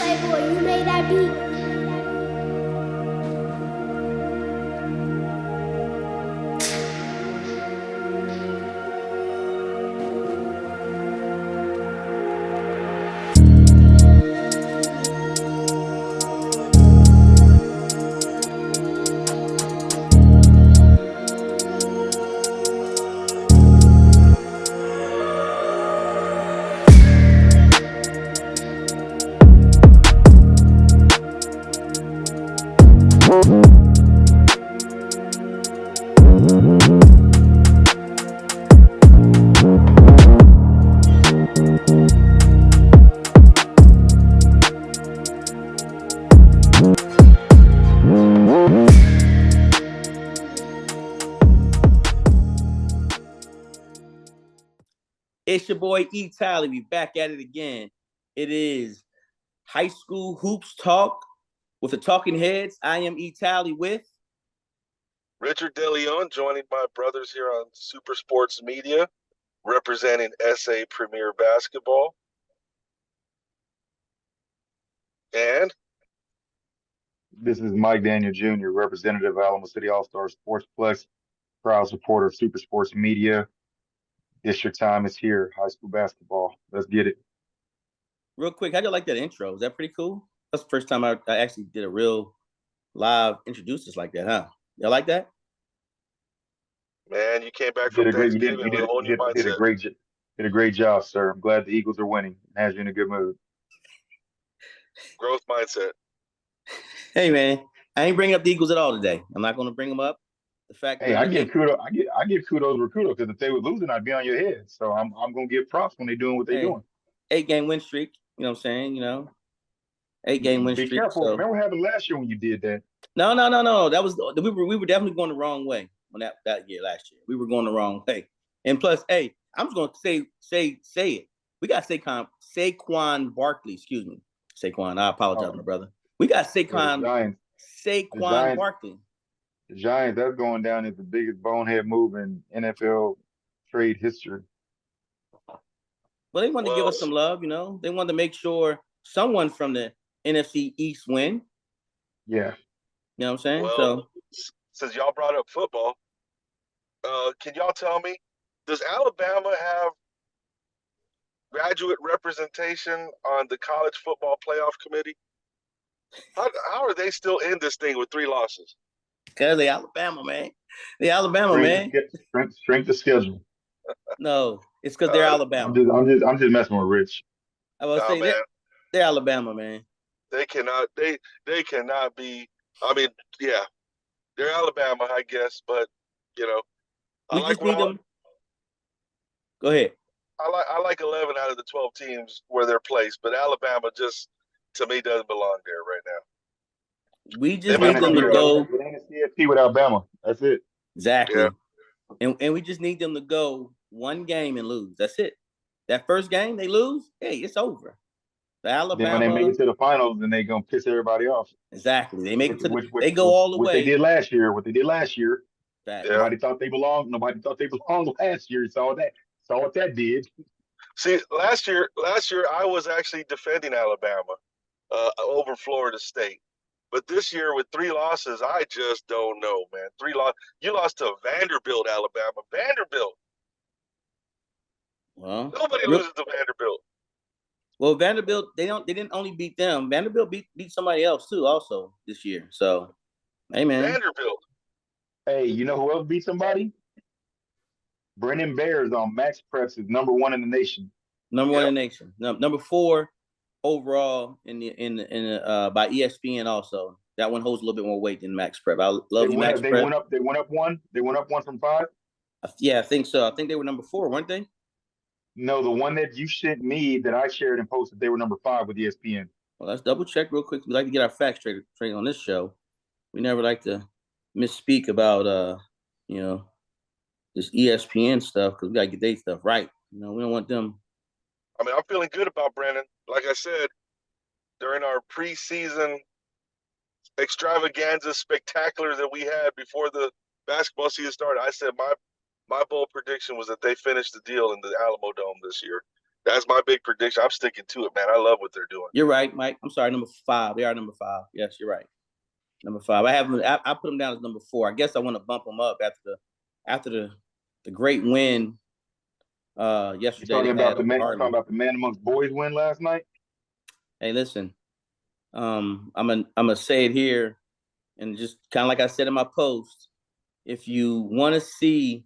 Playboy, you made that beat. It's your boy E. Tally. We back at it again. It is High School Hoops Talk with the Talking Heads. I am E. Tally with Richard DeLeon, joining my brothers here on Super Sports Media, representing SA Premier Basketball. And this is Mike Daniel Jr., representative of Alamo City All-Star Sportsplex, proud supporter of Super Sports Media. District time is here, high school basketball. Let's get it. real quick. How'd you like that intro? Is that pretty cool? That's the first time I actually did a real live introducers like that, huh? Y'all like that? Man, you came back from Thanksgiving with a whole new mindset. Did a great job, sir. I'm glad the Eagles are winning. It has you in a good mood. Growth mindset. Hey man, I ain't bringing up the Eagles at all today. I'm not going to bring them up. The fact Hey, I give kudos where kudos, because if they were losing, I'd be on your head. So I'm gonna give props when they're doing what they're doing. 8-game win streak. You know what I'm saying? 8-game win streak. Be careful. So. Remember what happened last year when you did that? No. That was we were definitely going the wrong way on that year last year. We were going the wrong way. And plus, hey, I'm just gonna say it. We got Saquon Barkley. Excuse me, Saquon. I apologize, my brother. We got Saquon Barkley. The Giants, that's going down as the biggest bonehead move in NFL trade history. Well, they wanted to give us some love, They wanted to make sure someone from the NFC East win. Yeah. You know what I'm saying? Well, since y'all brought up football, can y'all tell me, does Alabama have graduate representation on the college football playoff committee? How are they still in this thing with 3 losses? Because they Alabama, man. They Alabama, Strength of schedule. No, it's because they're Alabama. I'm just messing with Rich. I will say they're Alabama, man. They cannot. They cannot be. I mean, yeah, they're Alabama, I guess, but we just need them. Go ahead. I like 11 out of the 12 teams where they're placed, but Alabama just, to me, doesn't belong there right now. We just need them to go. It ain't a CFP with Alabama. That's it. Exactly. Yeah. And we just need them to go one game and lose. That's it. That first game they lose, hey, it's over. The Alabama. Then when they make it to the finals, then they gonna piss everybody off. Exactly. They make it to they go all the way. What they did last year. Exactly. Nobody thought they belonged. Nobody thought they belonged last year. Saw what that did. See, last year I was actually defending Alabama over Florida State. But this year with 3 losses, I just don't know, man. 3 losses. You lost to Vanderbilt, Alabama. Vanderbilt. Well, nobody loses to Vanderbilt. Well, Vanderbilt, they didn't only beat them. Vanderbilt beat somebody else too, also this year. So, hey man. Vanderbilt. Hey, you know who else beat somebody? Brennan Bears on Max Preps is number 1 in the nation. Number 1 in the nation. Number 4 overall in by ESPN also. That one holds a little bit more weight than Max Prep. I love Max Prep. They went up 1. They went up 1 from 5. Yeah, I think so. I think they were number 4, weren't they? No, the one that you sent me that I shared and posted, they were number 5 with ESPN. Well, let's double check real quick. We like to get our facts straight on this show. We never like to misspeak about this ESPN stuff because we gotta get their stuff right. We don't want them. I mean, I'm feeling good about Brandon. Like I said, during our preseason extravaganza spectacular that we had before the basketball season started, I said my bold prediction was that they finished the deal in the Alamo Dome this year. That's my big prediction. I'm sticking to it, man. I love what they're doing. You're right, Mike. I'm sorry, number 5. They are number 5. Yes, you're right. Number 5. I have them. I put them down as number 4. I guess I want to bump them up after the great win yesterday. Talking They had about the over man, talking Harlem. about the man amongst boys win last night. Hey, listen. I'm gonna say it here, and just kind of like I said in my post. If you want to see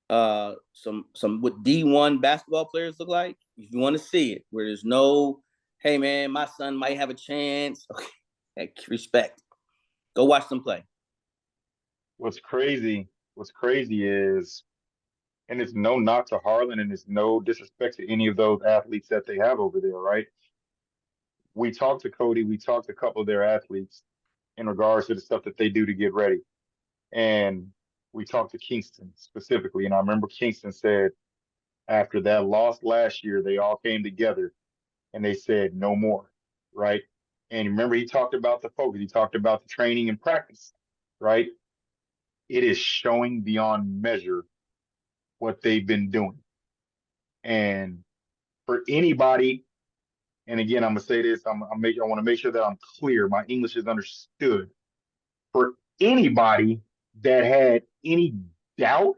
some what D1 basketball players look like, if you want to see it, where there's no, hey man, my son might have a chance. Okay, respect. Go watch them play. What's crazy is, and it's no knock to Harlan, and it's no disrespect to any of those athletes that they have over there, right? We talked to Cody, we talked to a couple of their athletes in regards to the stuff that they do to get ready. And we talked to Kingston specifically. And I remember Kingston said after that loss last year, they all came together and they said no more, right? And remember, he talked about the focus, he talked about the training and practice, right? It is showing beyond measure what they've been doing. And for anybody, and again, I'm gonna say this, I want to make sure that I'm clear, my English is understood. For anybody that had any doubt,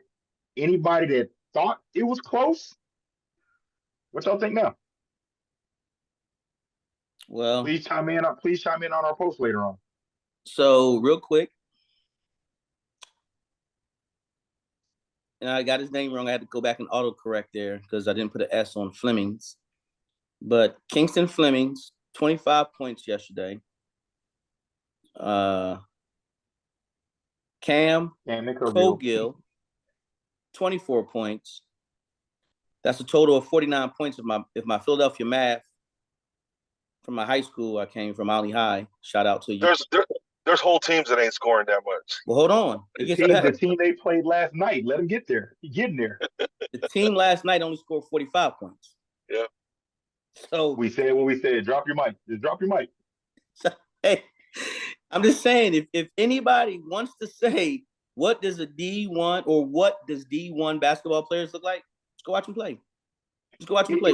anybody that thought it was close, what y'all think now? Well, Please chime in on our post later on. so real quick, and I got his name wrong. I had to go back and autocorrect there because I didn't put an S on Flemings. But Kingston Flemings, 25 points yesterday. Cam Cogill, 24 points. That's a total of 49 points if my Philadelphia math from my high school I came from, Ollie High. Shout out to you. There's whole teams that ain't scoring that much. Well, hold on. The team they played last night, let them get there. He's getting there. The team last night only scored 45 points. Yeah. So we said what we said. Drop your mic. Just drop your mic. So, hey, I'm just saying, if anybody wants to say what does a D1 or what does D1 basketball players look like, just go watch them play. Just go watch them play.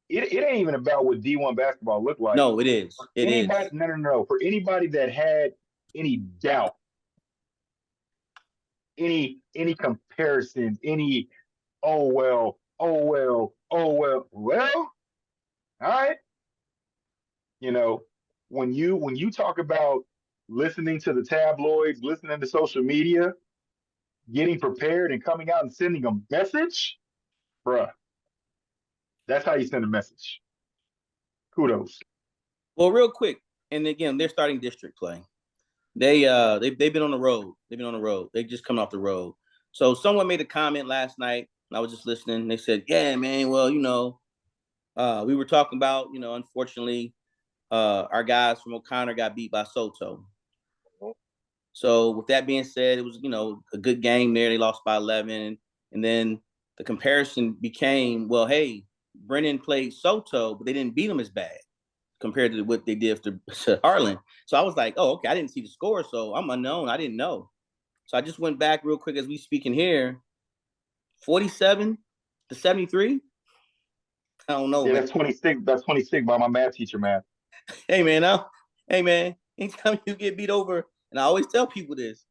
It ain't even about what D1 basketball look like. No, it is. No. For anybody that had any doubt, any comparisons, any well, all right. You know, when you talk about listening to the tabloids, listening to social media, getting prepared and coming out and sending a message, bruh, that's how you send a message. Kudos. Well, real quick, and again, they're starting district play. They've been on the road. They just come off the road. So someone made a comment last night, and I was just listening. They said, "Yeah, man. Well, we were talking about, unfortunately, our guys from O'Connor got beat by Soto. So with that being said, it was, a good game there. They lost by 11. And then the comparison became, well, hey, Brennan played Soto, but they didn't beat him as bad compared to what they did to Harlan. So I was like, oh, okay, I didn't see the score, so I'm unknown. I didn't know. So I just went back real quick as we speaking here. 47-73. I don't know. Yeah, man. That's 26. That's 26 by my math teacher, man. Hey, man. Anytime you get beat over, and I always tell people this,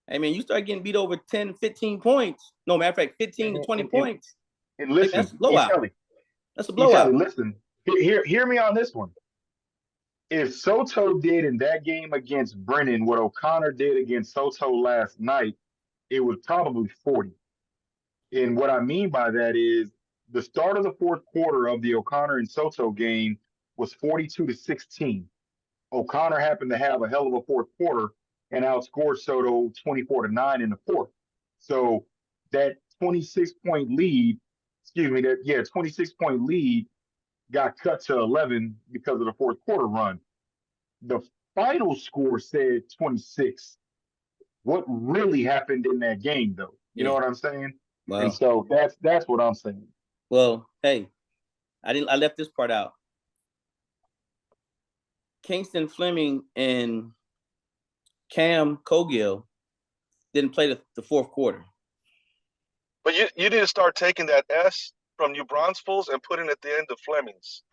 hey, man, you start getting beat over 10, 15 points. No, matter of fact, 15 to 20 points. And listen, that's a blowout. That's a blowout. Listen, hear me on this one. If Soto did in that game against Brennan what O'Connor did against Soto last night, it was probably 40. And what I mean by that is the start of the fourth quarter of the O'Connor and Soto game was 42-16. O'Connor happened to have a hell of a fourth quarter and outscored Soto 24-9 in the fourth. So that 26-point lead, 26-point lead got cut to 11 because of the fourth quarter run. The final score said 26. What really happened in that game, though? You know what I'm saying? Wow. And so that's what I'm saying. Well, hey, I left this part out. Kingston Fleming and Cam Cogill didn't play the fourth quarter. But you need to start taking that S from New Braunfels and putting it at the end of Flemings.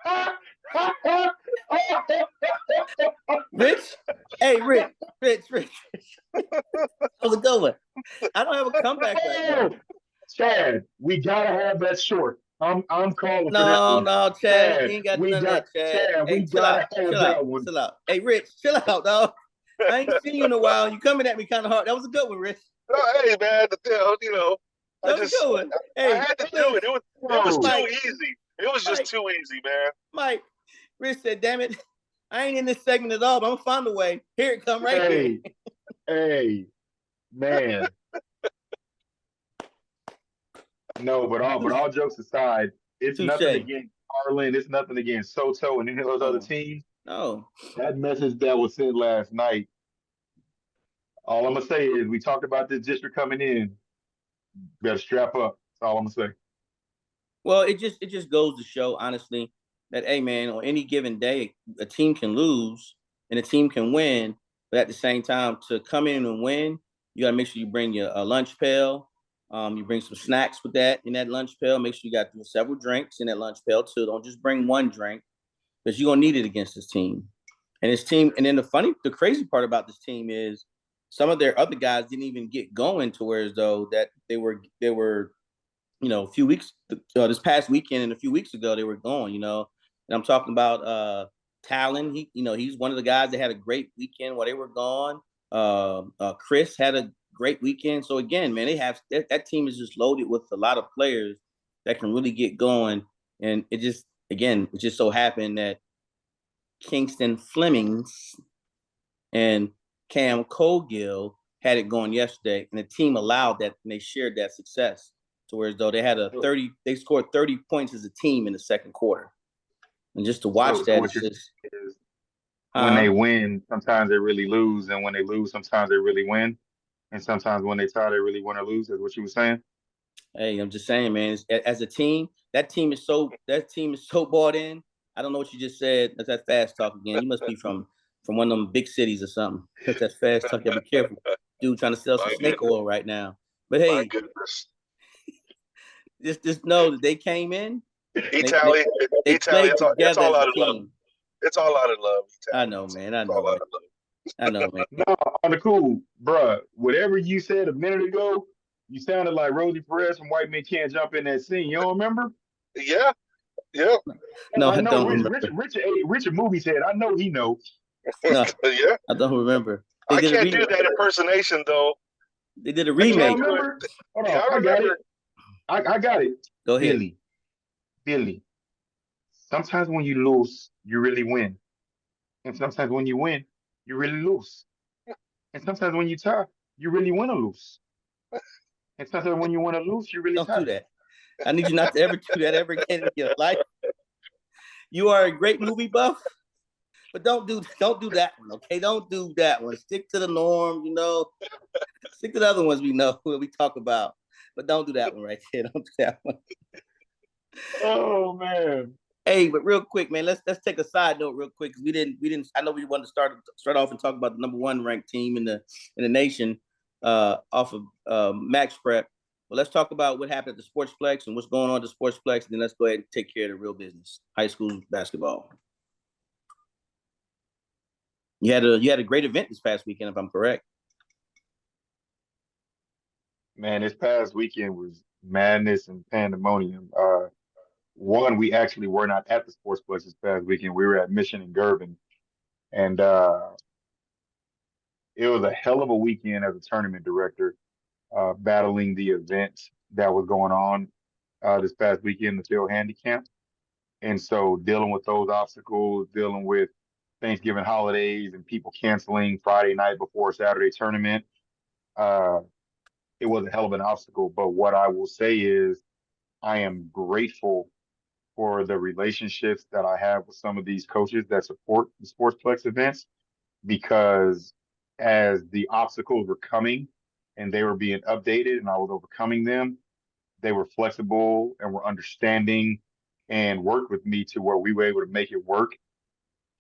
Rich, hey, Rich. That was a good one. I don't have a comeback right now. Chad, we gotta have that short. I'm calling for that No, one. no, Chad, you ain't got we none of got that, Chad. we Hey, chill gotta out, have chill that out, one. chill out. Hey, Rich, chill out, dog. I ain't seen you in a while. You coming at me kind of hard. That was a good one, Rich. No, hey man, That was a good one. I Hey, had to do it. It was too Mike, easy. It was just too easy, man. Mike. Rich said, "Damn it, I ain't in this segment at all. But I'm gonna find a way. Here it come, right here." Hey, man. No, but all jokes aside, it's nothing Touche. against Harlan. It's nothing against Soto and any of those other Oh, teams. no. That message that was sent last night. All I'm gonna say is we talked about this district coming in. Better strap up. That's all I'm gonna say. Well, it just goes to show, honestly, that hey, man, on any given day, a team can lose and a team can win, but at the same time, to come in and win, you got to make sure you bring your lunch pail. You bring some snacks with that in that lunch pail. Make sure you got several drinks in that lunch pail too. Don't just bring one drink because you're gonna need it against this team. And this team, and then the crazy part about this team is some of their other guys didn't even get going to where as though that they were a few weeks, this past weekend and a few weeks ago, they were going, and I'm talking about Talon. He's one of the guys that had a great weekend while they were gone. Chris had a great weekend. So again, man, they have that team is just loaded with a lot of players that can really get going. And it just so happened that Kingston Flemings and Cam Cogill had it going yesterday, and the team allowed that, and they shared that success. To where as though they scored 30 points as a team in the second quarter, and just to watch So that, what it's you're just, saying is when huh? they win, sometimes they really lose, and when they lose, sometimes they really win, and sometimes when they tie, they really win or lose. Is what you were saying? Hey, I'm just saying, man. As a team, that team is so bought in. I don't know what you just said. That's that fast talk again. You must be from one of them big cities or something. That's fast talk. You gotta be careful, dude. Trying to sell some My snake goodness. oil right now. But My hey, goodness. just know that they came in. They Italy, they Italy. played It's together all as a out of love. team. It's all out of love, I Italy. know, It's man. I know, all out man. of love. I know, man. No, on the cool, bruh. Whatever you said a minute ago, you sounded like Rosie Perez from White Men Can't Jump in that scene. You don't remember? Yeah, yeah, No, I I know don't Rich, remember. Richard, Richard, Richard Movie said. I know he know. No, yeah. I don't remember. They I did a can't re- do that impersonation though. They did a I You don't can't remake. do it. remember? Hold Yeah, on, I I got it. remember. I got it. Go ahead. Billy, Billy. Sometimes when you lose, you really win, and sometimes when you win, you really lose, and sometimes when you tie, you really win or lose, and sometimes when you win or lose, you really Don't do tie. that. I need you not to ever do that ever again in your life. You are a great movie buff, but don't do that one, okay? Don't do that one. Stick to the norm, Stick to the other ones we know what we talk about. But don't do that one right there. Don't do that one. Oh man. Hey, but real quick, man, let's take a side note real quick because we didn't. I know we wanted to start off and talk about the number one ranked team in the nation, off of Max Prep. But let's talk about what happened at the Sportsplex and what's going on at the Sportsplex, and then let's go ahead and take care of the real business, high school basketball. You had a great event this past weekend, if I'm correct. Man, this past weekend was madness and pandemonium. One, we actually were not at the Sportsplex this past weekend. We were at Mission and Gervin, and it was a hell of a weekend as a tournament director, battling the event that was going on this past weekend, the field handicap. And so dealing with those obstacles, dealing with Thanksgiving holidays and people canceling Friday night before Saturday tournament, uh, it was a hell of an obstacle. But what I will say is I am grateful for the relationships that I have with some of these coaches that support the Sportsplex events because as the obstacles were coming and they were being updated and I was overcoming them, they were flexible and were understanding and worked with me to where we were able to make it work.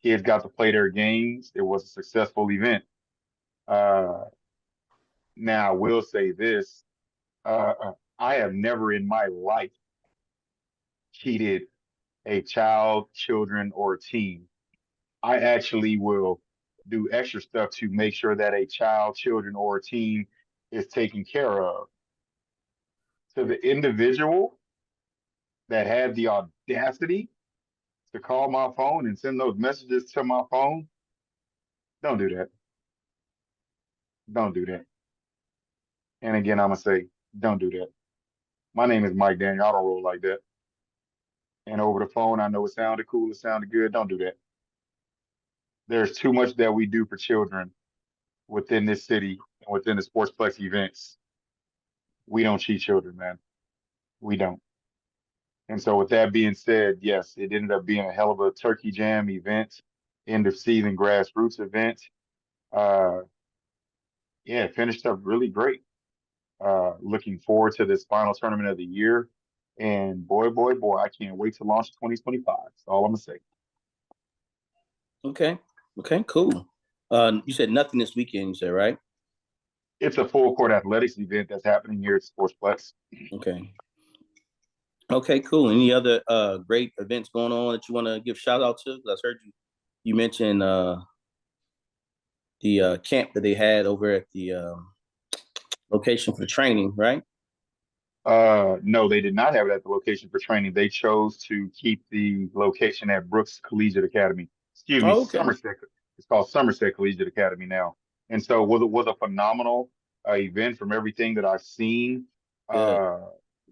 Kids got to play their games. It was a successful event. Uh, Now, I will say this. I have never in my life cheated a child, children, or a team. I actually will do extra stuff to make sure that a child, children, or a team is taken care of. To the individual that had the audacity to call my phone and send those messages to my phone, don't do that. Don't do that. And again, I'm gonna say, don't do that. My name is Mike Daniel. I don't roll like that. And over the phone, I know it sounded cool, it sounded good. Don't do that. There's too much that we do for children within this city and within the Sportsplex events. We don't cheat children, man. We don't. And so, with that being said, yes, it ended up being a hell of a turkey jam event, end of season grassroots event. Uh, yeah, it finished up really great. Looking forward to this final tournament of the year. And boy, boy, boy, I can't wait to launch 2025. That's all I'm gonna say. Okay. Okay, cool. You said nothing this weekend, you said, right? It's a full court athletics event that's happening here at Sportsplex. Okay. Okay, cool. Any other great events going on that you want to give shout out to? 'Cause I heard you mentioned the camp that they had over at the location for training, right? No, they did not have it at the location for training. They chose to keep the location at Brooks Collegiate Academy. Excuse me, Oh, okay. Somerset. It's called Somerset Collegiate Academy now. And so was a phenomenal event from everything that I've seen. Good.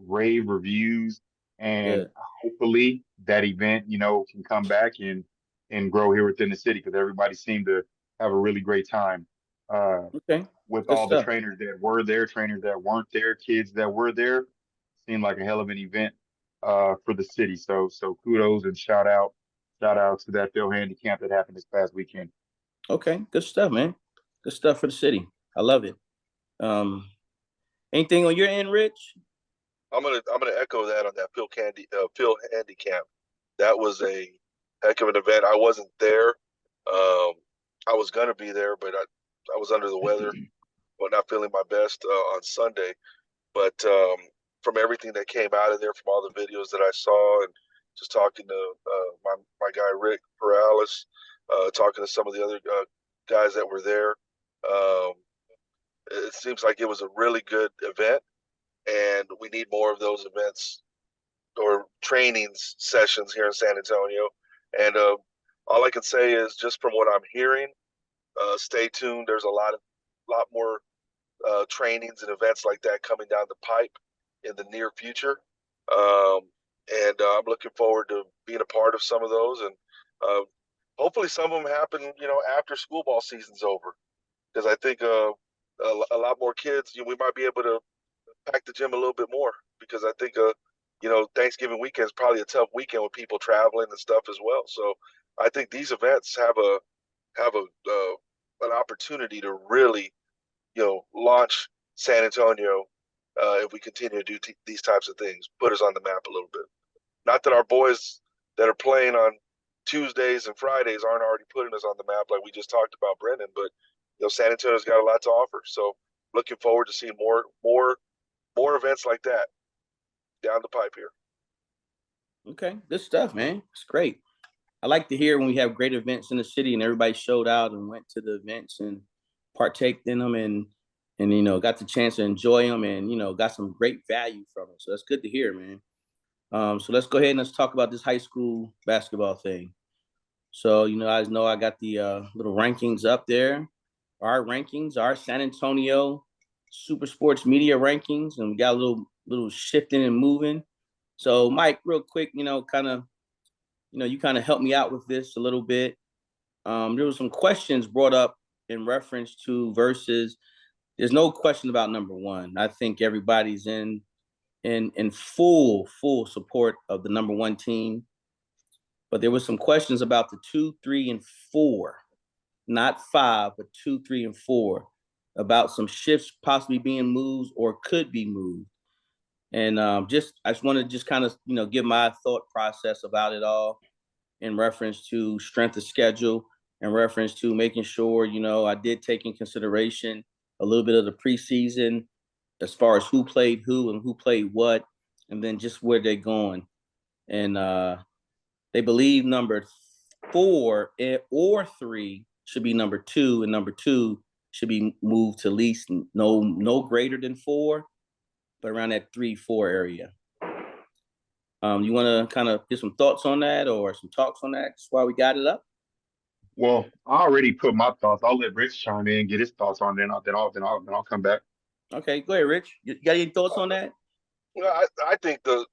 Rave reviews, and Good. hopefully that event, can come back and grow here within the city because everybody seemed to have a really great time. Okay. With Good all the stuff. trainers that were there, trainers that weren't there, kids that were there, seemed like a hell of an event for the city. So kudos and shout out to that Phil Handy camp that happened this past weekend. Okay. Good stuff, man. Good stuff for the city. I love it. Anything on your end, Rich? I'm gonna echo that on that Phil Handy camp. That was a heck of an event. I wasn't there. I was gonna be there, but I was under the weather, but not feeling my best on Sunday. But from everything that came out of there, from all the videos that I saw, and just talking to my guy Rick Perales, talking to some of the other guys that were there, it seems like it was a really good event, and we need more of those events or trainings sessions here in San Antonio. And all I can say is, just from what I'm hearing, stay tuned. There's a lot more trainings and events like that coming down the pipe in the near future. And I'm looking forward to being a part of some of those, and hopefully some of them happen, after school ball season's over, because I think a lot more kids, we might be able to pack the gym a little bit more, because I think Thanksgiving weekend is probably a tough weekend with people traveling and stuff as well. So I think these events have an opportunity to really launch San Antonio if we continue to do these types of things, put us on the map a little bit. Not that our boys that are playing on Tuesdays and Fridays aren't already putting us on the map, like we just talked about, Brendan, but San Antonio's got a lot to offer. So looking forward to seeing more events like that down the pipe here. Okay. Good stuff, man. It's great. I like to hear when we have great events in the city and everybody showed out and went to the events and partaked in them and got the chance to enjoy them and got some great value from it. So that's good to hear, man. So let's go ahead and let's talk about this high school basketball thing. So guys know I got the little rankings up there. Our rankings, our San Antonio Super Sports Media rankings, and we got a little shifting and moving. So Mike, real quick, kind of. You kind of helped me out with this a little bit. There were some questions brought up in reference to versus. There's no question about number one. I think everybody's in full support of the number one team. But there were some questions about the 2, 3, and 4, not 5, but 2, 3, and 4, about some shifts possibly being moved or could be moved. And I just want to just kind of give my thought process about it all in reference to strength of schedule, in reference to making sure I did take in consideration a little bit of the preseason as far as who played who and who played what, and then just where they're going. And they believe number 4 or 3 should be number 2, and number 2 should be moved to least no greater than 4, but around that 3-4 area. You want to kind of get some thoughts on that or some talks on that? That's why we got it up. Well, I already put my thoughts. I'll let Rich chime in, get his thoughts on. Then I'll come back. Okay, go ahead, Rich. You got any thoughts on that? I think the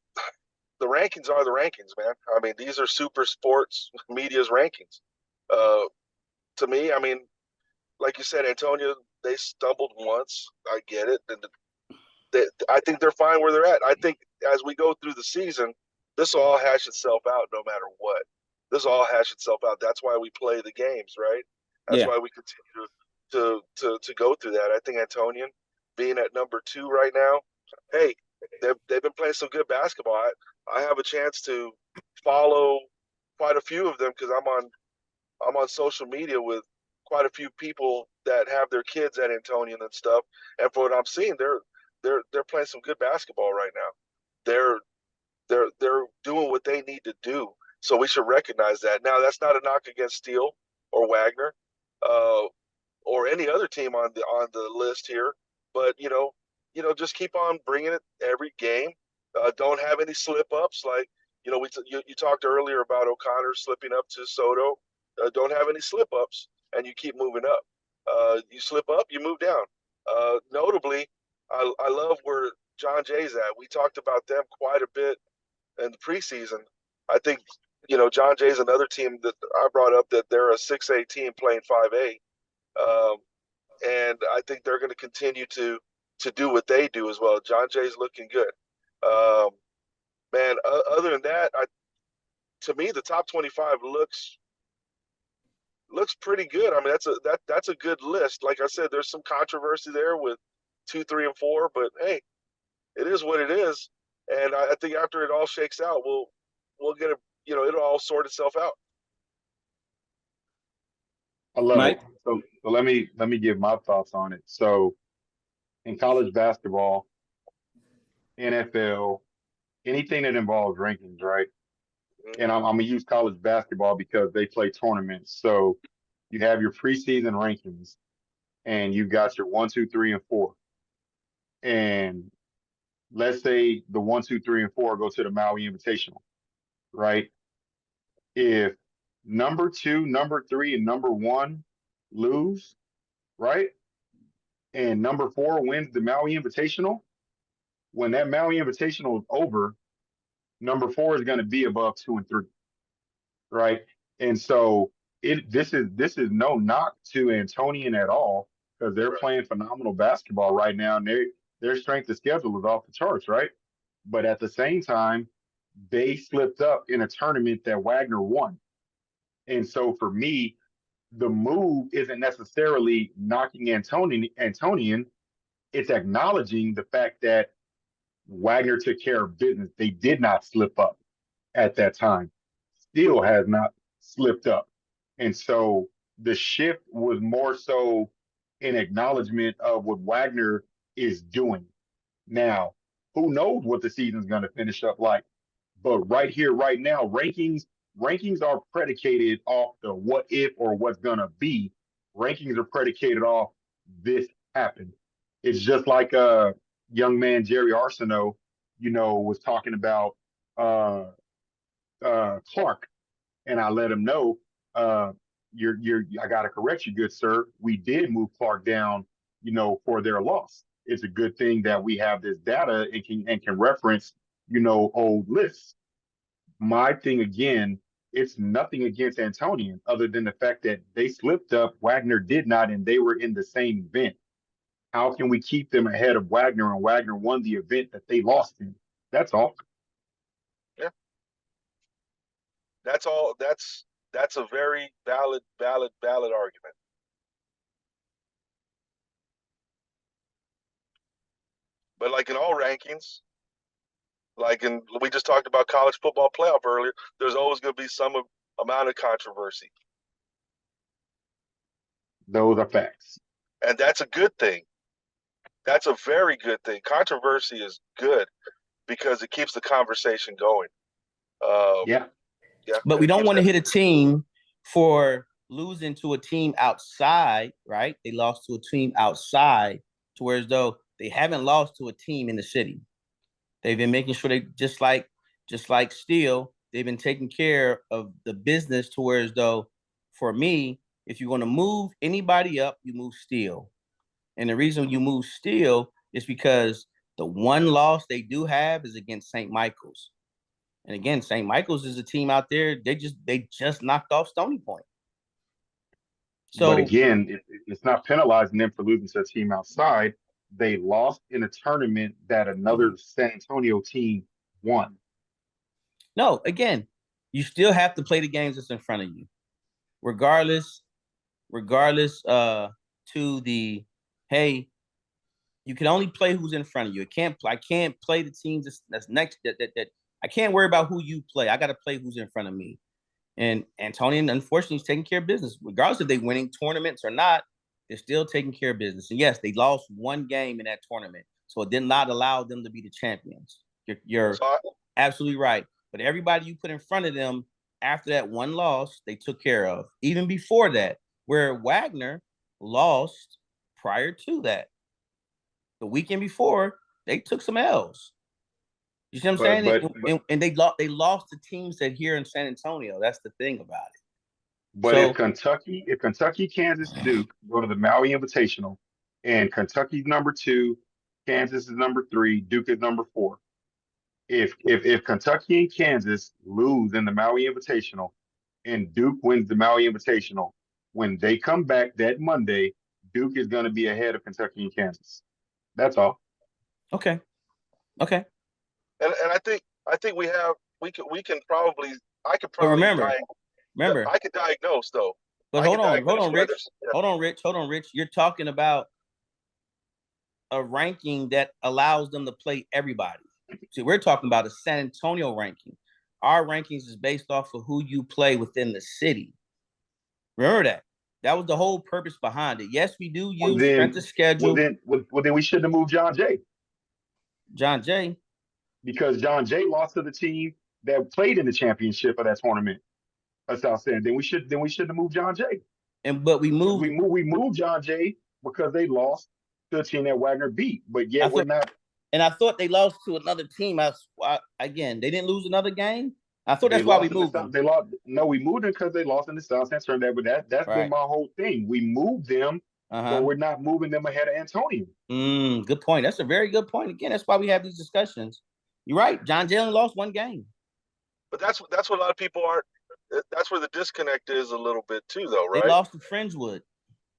rankings are the rankings, man. I mean, these are Super Sports Media's rankings. To me, I mean, like you said, Antonio, they stumbled once. I get it. And I think they're fine where they're at. I think as we go through the season, this will all hash itself out no matter what. This will all hash itself out. That's why we play the games, right? That's why we continue to go through that. I think Antonian being at number 2 right now, hey, they've been playing some good basketball. I have a chance to follow quite a few of them because I'm on social media with quite a few people that have their kids at Antonian and stuff. And for what I'm seeing, they're playing some good basketball right now. They're doing what they need to do. So we should recognize that. Now that's not a knock against Steele or Wagner, or any other team on the list here. But just keep on bringing it every game. Don't have any slip ups. Like you talked earlier about O'Connor slipping up to Soto. Don't have any slip ups, and you keep moving up. You slip up, you move down. Notably, I love where John Jay's at. We talked about them quite a bit in the preseason. I think John Jay's another team that I brought up that they're a 6A team playing 5A, and I think they're going to continue to do what they do as well. John Jay's looking good. Man, other than that, to me the top 25 looks pretty good. I mean, that's a good list. Like I said, there's some controversy there with 2, 3, and 4, but hey, it is what it is. And I think after it all shakes out, we'll get it'll all sort itself out. I love Mike? it. So let me give my thoughts on it. So in college basketball, NFL, anything that involves rankings, right? And I'm gonna use college basketball because they play tournaments. So you have your preseason rankings, and you've got your 1, 2, 3, and 4. And let's say the 1, 2, 3, and 4 go to the Maui Invitational, right? If number 2, number 3, and number 1 lose, right? And number 4 wins the Maui Invitational, when that Maui Invitational is over, number 4 is going to be above 2 and 3, right? And so this is no knock to Antonian at all because they're playing phenomenal basketball right now, and their strength of schedule is off the charts, right? But at the same time, they slipped up in a tournament that Wagner won. And so for me, the move isn't necessarily knocking Antonian. It's acknowledging the fact that Wagner took care of business. They did not slip up at that time. Still has not slipped up. And so the shift was more so an acknowledgement of what Wagner is doing. Now, who knows what the season's going to finish up like? But right here, right now, rankings are predicated off the what if or what's going to be. Rankings are predicated off this happened. It's just like young man Jerry Arsenault, was talking about Clark, and I let him know, I got to correct you, good sir. We did move Clark down, for their loss. It's a good thing that we have this data and can reference, old lists. My thing again, it's nothing against Antonian other than the fact that they slipped up. Wagner did not, and they were in the same event. How can we keep them ahead of Wagner, and Wagner won the event that they lost in? That's all. Yeah. That's all. That's a very valid argument. But like in all rankings, we just talked about college football playoff earlier, there's always going to be some amount of controversy. Those are facts. And that's a good thing. That's a very good thing. Controversy is good because it keeps the conversation going. Yeah. Yeah, But we it don't keeps want to that. hit a team for losing to a team outside, right? They lost to a team outside, to where as though they haven't lost to a team in the city. They've been making sure they just like Steel, they've been taking care of the business to where as though, for me, if you're going to move anybody up, you move Steel. And the reason you move Steel is because the one loss they do have is against St. Michael's. And again, St. Michael's is a team out there. They just knocked off Stony Point. But So again, it's not penalizing them for losing to a team outside. They lost in a tournament that another San Antonio team won. no, again, you still have to play the games that's in front of you, regardless. To the hey, you can only play who's in front of you. I can't play the teams that's next. That I can't worry about who you play. I got to play who's in front of me. And Antonian, unfortunately, is taking care of business, regardless if they winning tournaments or not. They're still taking care of business. And yes, they lost one game in that tournament, so it did not allow them to be the champions. You're So absolutely right. But everybody you put in front of them after that one loss, they took care of. Even before that, where Wagner lost prior to that, the weekend before, they took some L's. You see what I'm But saying? but but And they lost to teams that here in San Antonio. That's the thing about it. but So if Kentucky, Kansas, Duke go to the Maui Invitational, and Kentucky's number 2, Kansas is number 3, Duke is number 4. If Kentucky and Kansas lose in the Maui Invitational, and Duke wins the Maui Invitational, when they come back that Monday, Duke is going to be ahead of Kentucky and Kansas. That's all. okay. and I think we can probably I could But probably remember, I could diagnose though. but I hold could on, diagnose Rich. whether Hold on, Rich. You're talking about a ranking that allows them to play everybody. See, we're talking about a San Antonio ranking. Our rankings is based off of who you play within the city. Remember that. That was the whole purpose behind it. Yes, we do Well use strength of then, well schedule. then, well then we shouldn't have moved John Jay, John Jay, because John Jay lost to the team that played in the championship of that tournament. That's how I'm saying. Then we shouldn't have moved John Jay, but we because moved. we moved John Jay because they lost to a team that Wagner beat. But I yet we're thought, not. and I thought they lost to another team. Again, they didn't lose another game. I thought They that's why we lost in the moved South. them. They lost. No, we moved them because they lost in the South San Antonio. But that's been Right. my whole thing. We moved them, but Uh-huh. we're not moving them ahead of Antonio. Good point. That's a very good point. Again, that's why we have these discussions. You're right. John Jay only lost one game. but that's what a lot of people aren't. That's where the disconnect is a little bit too, though, They right? lost to Fringewood.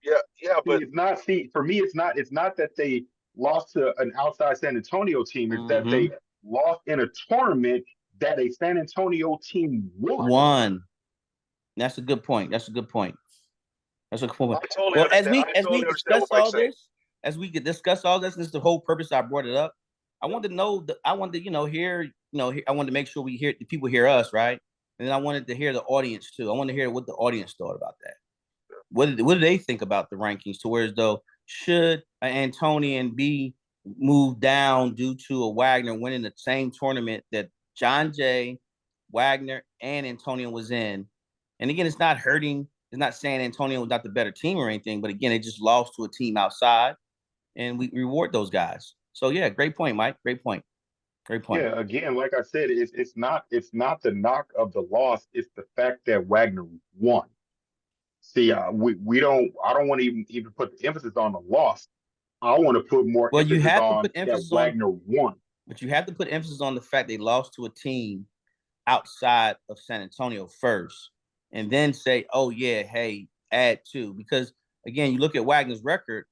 Yeah, See, but it's not. See, for me, it's not that they lost to an outside San Antonio team. It's that they lost in a tournament that a San Antonio team won. One. That's a good point. That's a good point. That's a good point. I totally Well, understand. I as we totally understand discuss what Mike's all saying. this, as we could discuss all this, and this is the whole purpose I brought it up. I wanted to know. I wanted to, I wanted to make sure we hear the people hear us, right? And then I wanted to hear the audience too. I wanted to hear what the audience thought about that. What do they think about the rankings? To where as though should an Antonian be moved down due to a Wagner winning the same tournament that John Jay, Wagner, and Antonian was in? And again, it's not hurting. It's not saying Antonio was not the better team or anything, but again, it just lost to a team outside, and we reward those guys. So yeah, great point, Mike. Great point. Great point. Yeah, again, like I said, it's not the knock of the loss. It's the fact that Wagner won. See, we don't. I don't want to even put the emphasis on the loss. I want to put more Well, you emphasis have to on put that emphasis on, Wagner won. but you have to put emphasis on the fact they lost to a team outside of San Antonio first, and then say, "Oh yeah, hey, add two." Because again, you look at Wagner's record.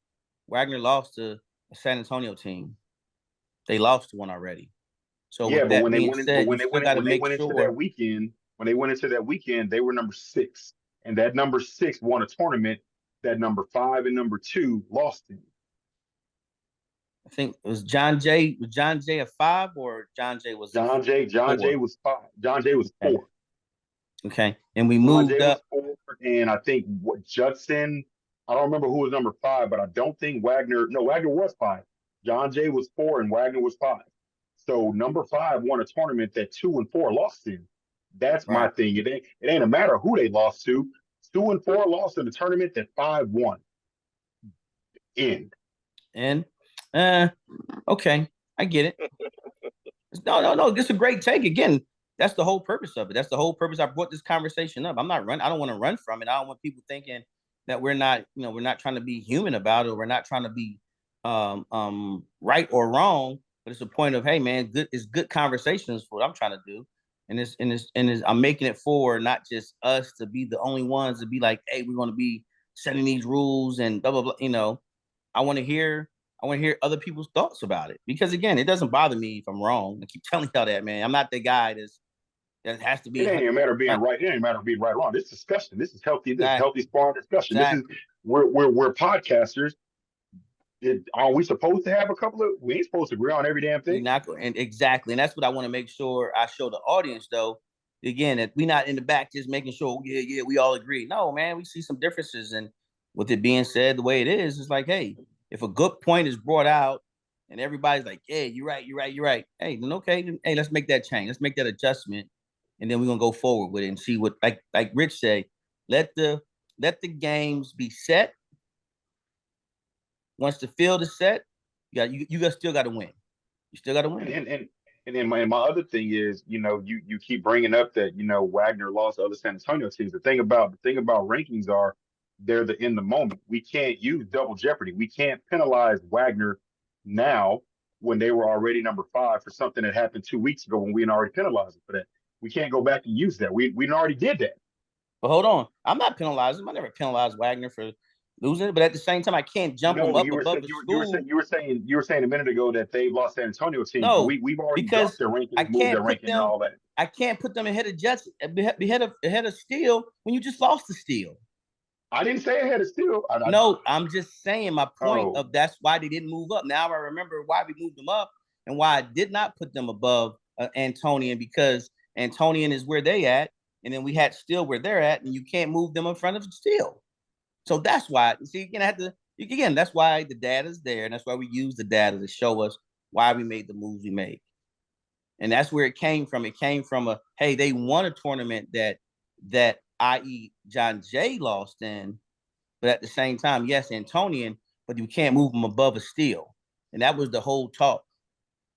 Wagner lost to a San Antonio team. They lost to one already. So Yeah, with but that when they being went in, but said, you still got to when they make went into that sure. weekend, they were number 6, and that number 6 won a tournament that number 5 and number 2 lost in. I think it was John Jay. Was John Jay a 5 or John Jay was a John Jay 4? was 5. John Jay was Okay. 4. Okay. And we John moved Jay was up. 4, and I think what Judson. I don't remember who was number 5, but I don't think Wagner. No, Wagner was 5. John Jay was 4 and Wagner was 5. So number 5 won a tournament that 2 and 4 lost in. That's my Right. thing. It ain't a matter who they lost to. 2 and 4 lost in a tournament that 5 won. End. And okay, I get it. No. This is a great take. Again, that's the whole purpose of it. That's the whole purpose. I brought this conversation up. I'm not running. I don't want to run from it. I don't want people thinking that we're not, we're not trying to be human about it. Or we're not trying to be right or wrong. But it's a point of, hey man, it's good conversations for what I'm trying to do. And I'm making it for not just us to be the only ones to be like, hey, we're going to be setting these rules and blah blah blah. I want to hear other people's thoughts about it, because again, it doesn't bother me if I'm wrong. I keep telling y'all that, man. I'm not the guy that has to be. It ain't a matter of being right. It ain't a matter of being right or wrong. This discussion. This is healthy. This is healthy sparring discussion. Exactly. This is we're podcasters. Are we supposed to have a couple of? We ain't supposed to agree on every damn thing. Exactly, and that's what I want to make sure I show the audience, though. Again, that we not in the back just making sure, yeah, we all agree. No, man, we see some differences, and with it being said the way it is, it's like, hey, if a good point is brought out, and everybody's like, yeah, you're right. Hey, then okay, hey, let's make that change. Let's make that adjustment, and then we're gonna go forward with it and see what, like Rich say, let the games be set. Once the field is set, you still got to win. You still got to win. And then my other thing is, you keep bringing up that Wagner lost to other San Antonio teams. The thing about rankings are they're in the moment. We can't use double jeopardy. We can't penalize Wagner now when they were already number 5 for something that happened 2 weeks ago when we had already penalized them for that. We can't go back and use that. We already did that. But hold on, I'm not penalizing. I never penalized Wagner for losing it, but at the same time, I can't jump them up above the school. You were saying a minute ago that they lost San Antonio team. No, we've already because dropped their ranking, I moved their can't put ranking, and them. all that. I can't put them ahead of Jets, ahead of Steel when you just lost to Steel. I didn't say ahead of Steel. No, I'm just saying my point of that's why they didn't move up. Now I remember why we moved them up and why I did not put them above Antonian, because Antonian is where they at, and then we had Steel where they're at, and you can't move them in front of Steel. So that's why. See, that's why the data's there, and that's why we use the data to show us why we made the moves we made. And that's where it came from. It came from hey, they won a tournament that i.e. John Jay lost in, but at the same time, yes, Antonian, but you can't move them above a Steel. And that was the whole talk.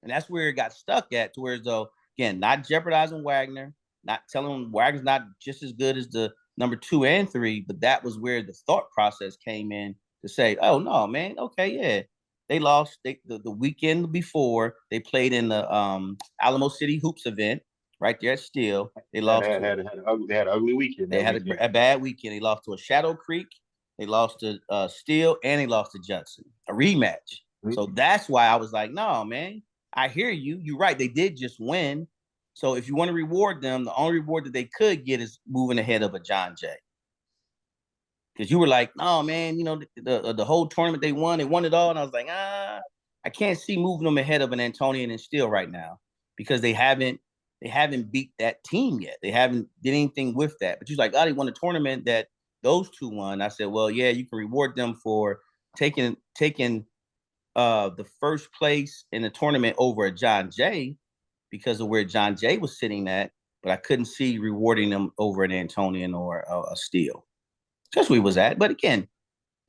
And that's where it got stuck at, to where, though, again, not jeopardizing Wagner, not telling them Wagner's not just as good as the number 2 and 3, but that was where the thought process came in to say, oh, no, man, okay, yeah. They lost the weekend before. They played in the Alamo City Hoops event right there at Steel. They lost. They had an ugly weekend. They had a bad weekend. They lost to a Shadow Creek. They lost to Steel, and they lost to Judson. A rematch. Mm-hmm. So that's why I was like, no, man, I hear you. You're right. They did just win. So if you want to reward them, the only reward that they could get is moving ahead of a John Jay. Because you were like, no, man, the whole tournament they won it all. And I was like, I can't see moving them ahead of an Antonian and Steel right now, because they haven't beat that team yet. They haven't did anything with that. But you're like, they won a tournament that those two won. I said, well, yeah, you can reward them for taking the first place in the tournament over a John Jay because of where John Jay was sitting at. But I couldn't see rewarding them over an Antonian or a Steel. That's where he was at. But again,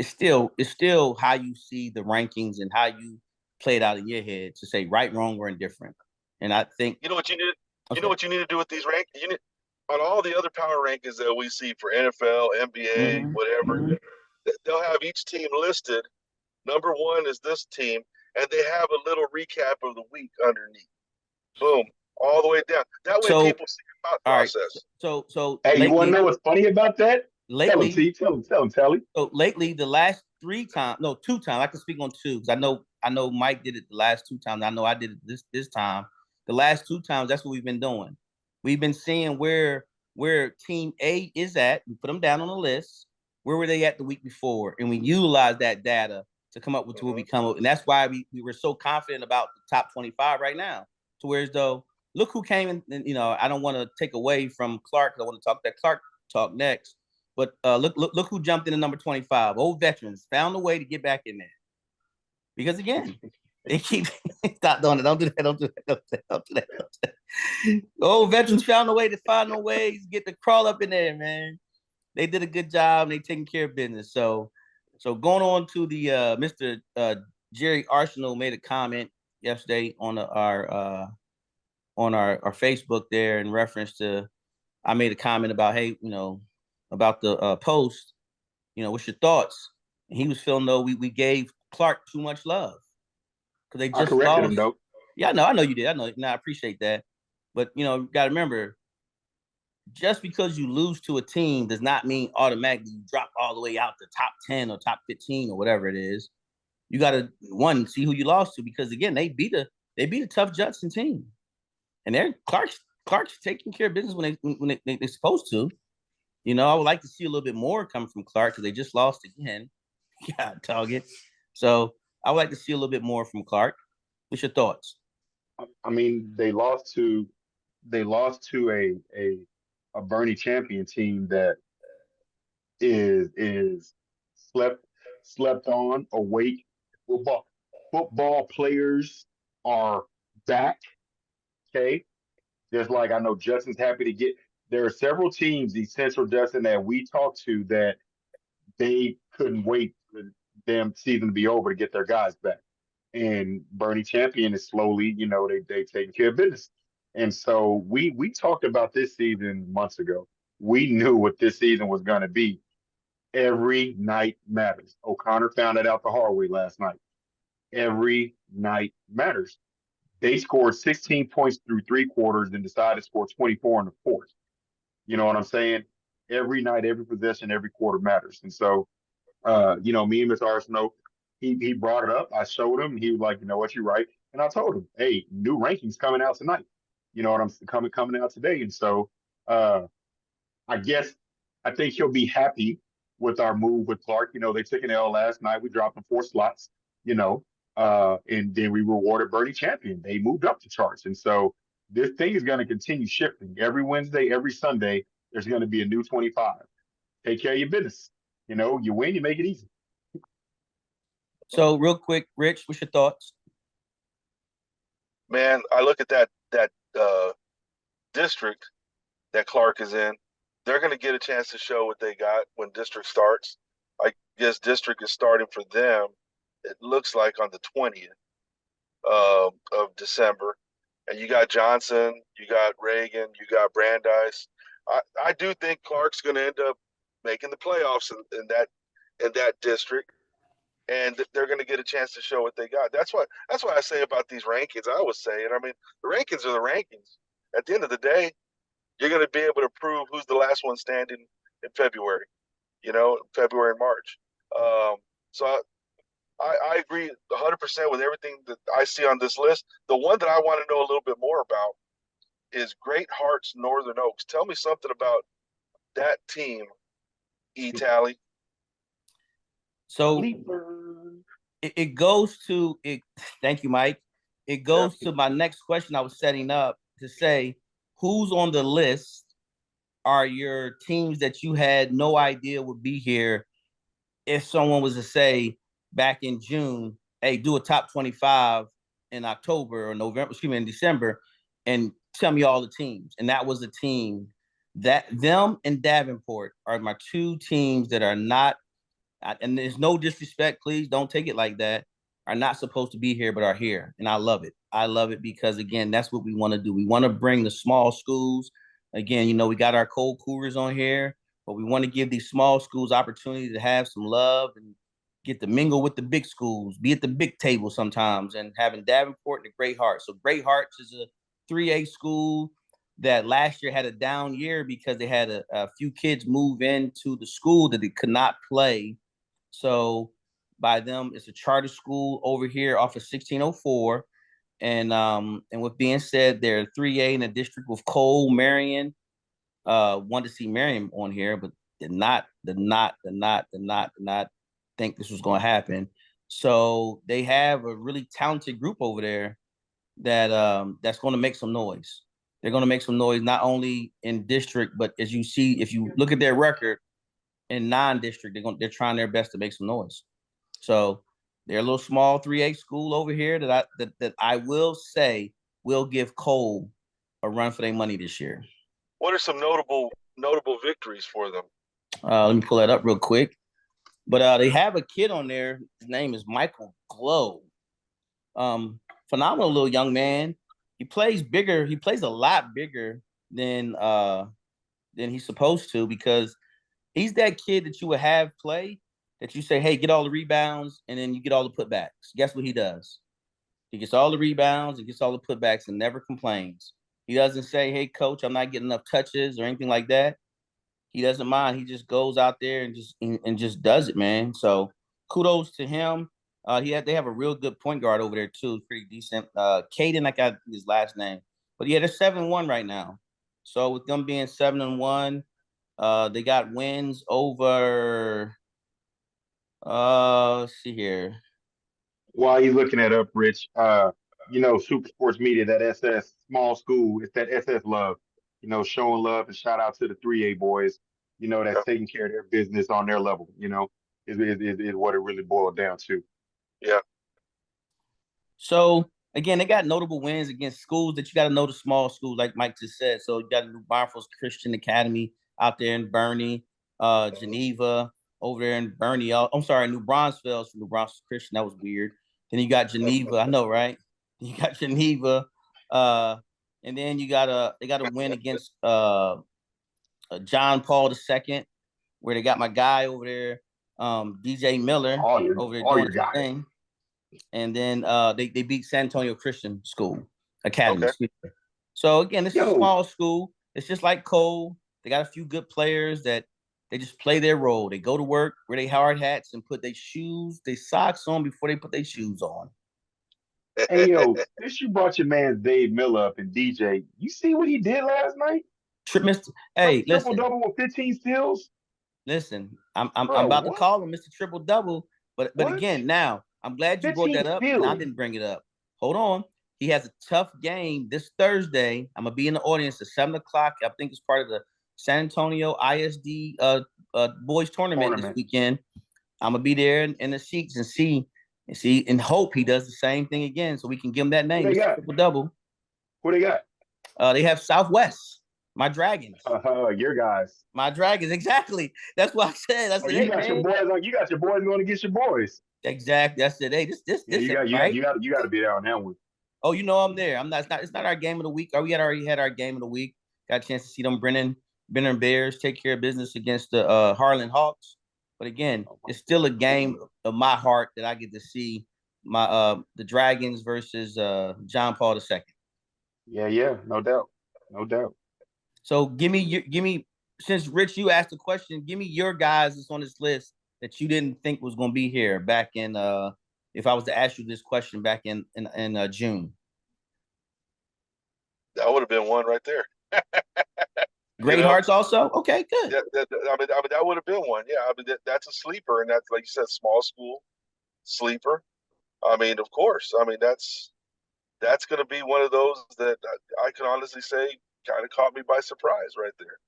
it's still how you see the rankings and how you play it out in your head to say right, wrong, or indifferent. And I think what you need. Okay. You know what you need to do with these rankings? On all the other power rankings that we see for NFL, NBA, whatever, they'll have each team listed. Number 1 is this team, and they have a little recap of the week underneath. Boom, all the way down. That way people see the thought process. Right. So hey, lately, you want to know what's funny about that? Lately, tell him, Telly. So lately, the last 2 times, I can speak on 2 because I know Mike did it the last 2 times. I know I did it this time. The last 2 times, that's what we've been doing. We've been seeing where Team A is at. We put them down on the list. Where were they at the week before? And we utilize that data to come up with what we come up. And that's why we were so confident about the top 25 right now. To whereas though, look who came in. And, I don't want to take away from Clark. I want to talk that Clark talk next. But look who jumped in at number 25. Old veterans found a way to get back in there. Because again, They keep stop doing it. Don't do that. Don't do that. Don't do that. Don't do that. Don't do that. Oh, veterans found a way to find no ways, get the crawl up in there, man. They did a good job. They taking care of business. So going on to the Mr. Jerry Arsenal made a comment yesterday on our Facebook there in reference to I made a comment about hey, about the post. What's your thoughts? And he was feeling though we gave Clark too much love because they I just corrected him lost. though. Yeah, I know you did. I know. Now I appreciate that. But you got to remember, just because you lose to a team does not mean automatically you drop all the way out the top 10 or top 15 or whatever it is. You got to see who you lost to because again they beat a tough Judson team, and Clark's taking care of business when they're supposed to. I would like to see a little bit more coming from Clark because they just lost again. Yeah, target. So I would like to see a little bit more from Clark. What's your thoughts? I mean, they lost to a Bernie champion team that is slept on, awake. Football players are back. Okay, just like I know Justin's happy to get. There are several teams, the Central Justin, that we talked to that they couldn't wait for the damn season to be over to get their guys back. And Bernie Champion is slowly, they taking care of business. And so we talked about this season months ago. We knew what this season was going to be. Every night matters. O'Connor found it out the hard way last night. Every night matters. They scored 16 points through 3 quarters and decided to score 24 in the fourth. You know what I'm saying? Every night, every possession, every quarter matters. And so, me and Mr. Arsenault, he brought it up. I showed him. He was like, you know what, you're right. And I told him, hey, new rankings coming out tonight. You know what I'm coming out today. And so I think he'll be happy with our move with Clark. They took an L last night. We dropped them 4 slots, and then we rewarded Bernie Champion. They moved up the charts. And so this thing is going to continue shifting. Every Wednesday, every Sunday, there's going to be a new 25. Take care of your business. You win, you make it easy. So real quick, Rich, what's your thoughts? Man, I look at that district that Clark is in. They're going to get a chance to show what they got when district starts. I guess district is starting for them. It looks like on the 20th of December. And you got Johnson, you got Reagan, you got Brandeis. I do think Clark's going to end up making the playoffs in that district, and they're going to get a chance to show what they got. That's why I say about these rankings. I always say it. I mean, the rankings are the rankings. At the end of the day, you're going to be able to prove who's the last one standing in February. February and March. So I agree 100% with everything that I see on this list. The one that I want to know a little bit more about is Great Hearts Northern Oaks. Tell me something about that team, Tally. So it goes to it. Thank you, Mike. It goes to my next question I was setting up to say, who's on the list are your teams that you had no idea would be here if someone was to say back in June, hey, do a top 25 in October or November, in December, and tell me all the teams. And that was a team that them and Davenport are my 2 teams that are not, and there's no disrespect, please don't take it like that, are not supposed to be here, but are here. And I love it. I love it because, again, that's what we want to do. We want to bring the small schools. Again, we got our Cold Cougars on here, but we want to give these small schools opportunity to have some love and get to mingle with the big schools, be at the big table sometimes, and having Davenport and the Great Hearts. So Great Hearts is a 3A school that last year had a down year because they had a few kids move into the school that they could not play. So by them, it's a charter school over here off of 1604. And with being said, they're 3A in a district with Cole, Marion. Wanted to see Marion on here, but did not think this was going to happen. So they have a really talented group over there that's going to make some noise. They're going to make some noise not only in district, but as you see, if you look at their record in non-district, they're trying their best to make some noise. So They're a little small 3A school over here that I will say will give Cole a run for their money this year. What are some notable victories for them? Let me pull that up real quick. But they have a kid on there. His name is Michael Glow. Phenomenal little young man. He plays bigger. He plays a lot bigger than he's supposed to, because he's that kid that you would have play that you say, hey, get all the rebounds, and then you get all the putbacks. Guess what he does? He gets all the rebounds and gets all the putbacks and never complains. He doesn't say, hey, coach, I'm not getting enough touches or anything like that. He doesn't mind. He just goes out there and just does it, man. So kudos to him. They have a real good point guard over there too. Pretty decent. Caden, I got his last name, but yeah, they're 7-1 right now. So with them being 7-1, they got wins over. Let's see here. While you looking that up, Rich, Super Sports Media, that SS small school, it's that SS love, showing love, and shout out to the 3A boys, that's taking care of their business on their level, is what it really boiled down to. Yeah. So again, they got notable wins against schools that you got to know, the small schools, like Mike just said. So you got New Braunfels Christian Academy out there in Bernie, Geneva over there in Bernie. I'm sorry, New Braunfels from New Braunfels Christian. That was weird. Then you got Geneva. I know, right? You got Geneva, and then they got a win against John Paul II, where they got my guy over there, DJ Miller, over there doing his thing. And then they beat San Antonio Christian School Academy. Okay. So again, this is a small school. It's just like Cole. They got a few good players that they just play their role. They go to work, wear their hard hats, and put their socks on before they put their shoes on. Hey, since you brought your man Dave Miller up and DJ, you see what he did last night? Hey, listen. Triple-double with 15 steals? Listen, I'm about to call him Mr. Triple-double, but again, now, I'm glad you brought that up, and I didn't bring it up. Hold on. He has a tough game this Thursday. I'm going to be in the audience at 7 o'clock. I think it's part of the San Antonio ISD boys tournament this weekend. I'm going to be there in the seats and see and hope he does the same thing again so we can give him that name, Triple-double. Who they got? They have Southwest, my Dragons. Your guys. My Dragons, exactly. That's what I said. I said, you got your boys. You got your boys going to get your boys. Exactly. That's it. Hey, you got to be there on that one. Oh, I'm there. I'm not. It's not our game of the week. We already had our game of the week. Got a chance to see them Brennan Bears take care of business against the Harlan Hawks. But again, it's still a game of my heart that I get to see my the Dragons versus John Paul II. Yeah, no doubt. So give me since Rich, you asked the question, give me your guys that's on this list that you didn't think was going to be here back in if I was to ask you this question back in June. That would have been one right there. Great Hearts also? Okay, good. That would have been one. Yeah, that's a sleeper, and that's, like you said, small school sleeper. Of course. That's going to be one of those that I can honestly say kind of caught me by surprise right there.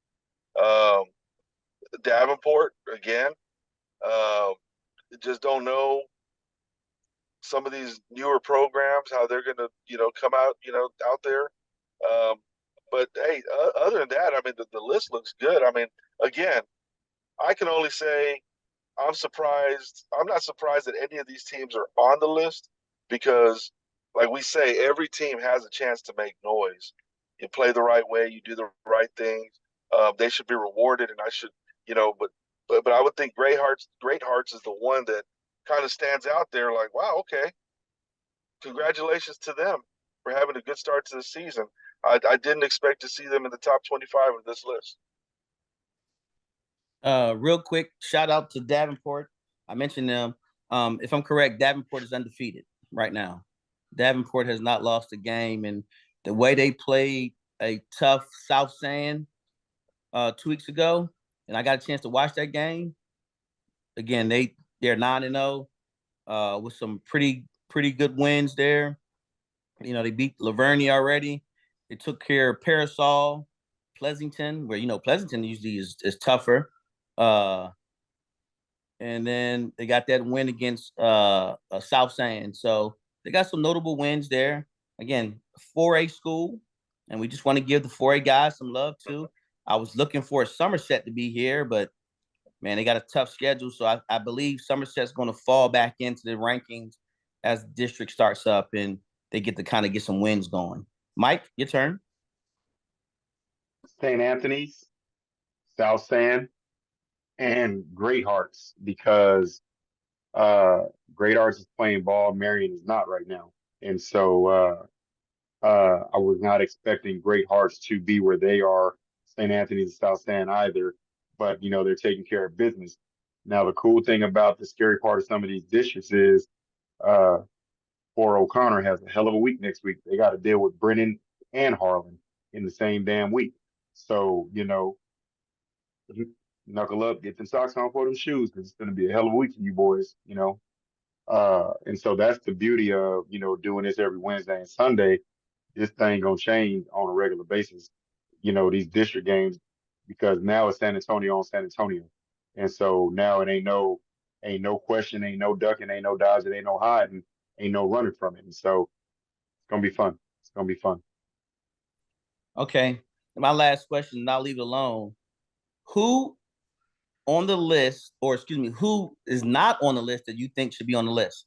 Davenport, again, just don't know some of these newer programs, how they're going to, come out, out there. But hey, other than that, the list looks good. Again, I can only say I'm surprised. I'm not surprised that any of these teams are on the list because, like we say, every team has a chance to make noise. You play the right way, you do the right things. They should be rewarded, and I should, but I would think Great Hearts is the one that kind of stands out there. Like, wow, okay, congratulations to them for having a good start to the season. I didn't expect to see them in the top 25 of this list. Real quick, shout out to Davenport. I mentioned them. If I'm correct, Davenport is undefeated right now. Davenport has not lost a game, and the way they played a tough South San 2 weeks ago, and I got a chance to watch that game. Again, they're 9-0 with some pretty good wins there. They beat Lavergne already. They took care of Parasol, Pleasanton, where Pleasanton usually is tougher. and then they got that win against South San. So they got some notable wins there. Again, 4A school, and we just want to give the 4A guys some love too. I was looking for Somerset to be here, but man, they got a tough schedule. So I believe Somerset's going to fall back into the rankings as the district starts up and they get to kind of get some wins going. Mike, your turn. St. Anthony's, South San, and Great Hearts because Great Hearts is playing ball. Marion is not right now. And so I was not expecting Great Hearts to be where they are, St. Anthony's and South San either, but they're taking care of business. Now, the cool thing about the scary part of some of these districts is Fort O'Connor has a hell of a week next week. They got to deal with Brennan and Harlan in the same damn week. So, knuckle up, get them socks on for them shoes because it's going to be a hell of a week for you boys. And so that's the beauty of, doing this every Wednesday and Sunday. This thing going to change on a regular basis, these district games, because now it's San Antonio on San Antonio. And so now it ain't no question, ain't no ducking, ain't no dodging, ain't no hiding, ain't no running from it. And so it's going to be fun. It's going to be fun. Okay. My last question, and I'll leave it alone. Who on the list, or excuse me, who is not on the list that you think should be on the list?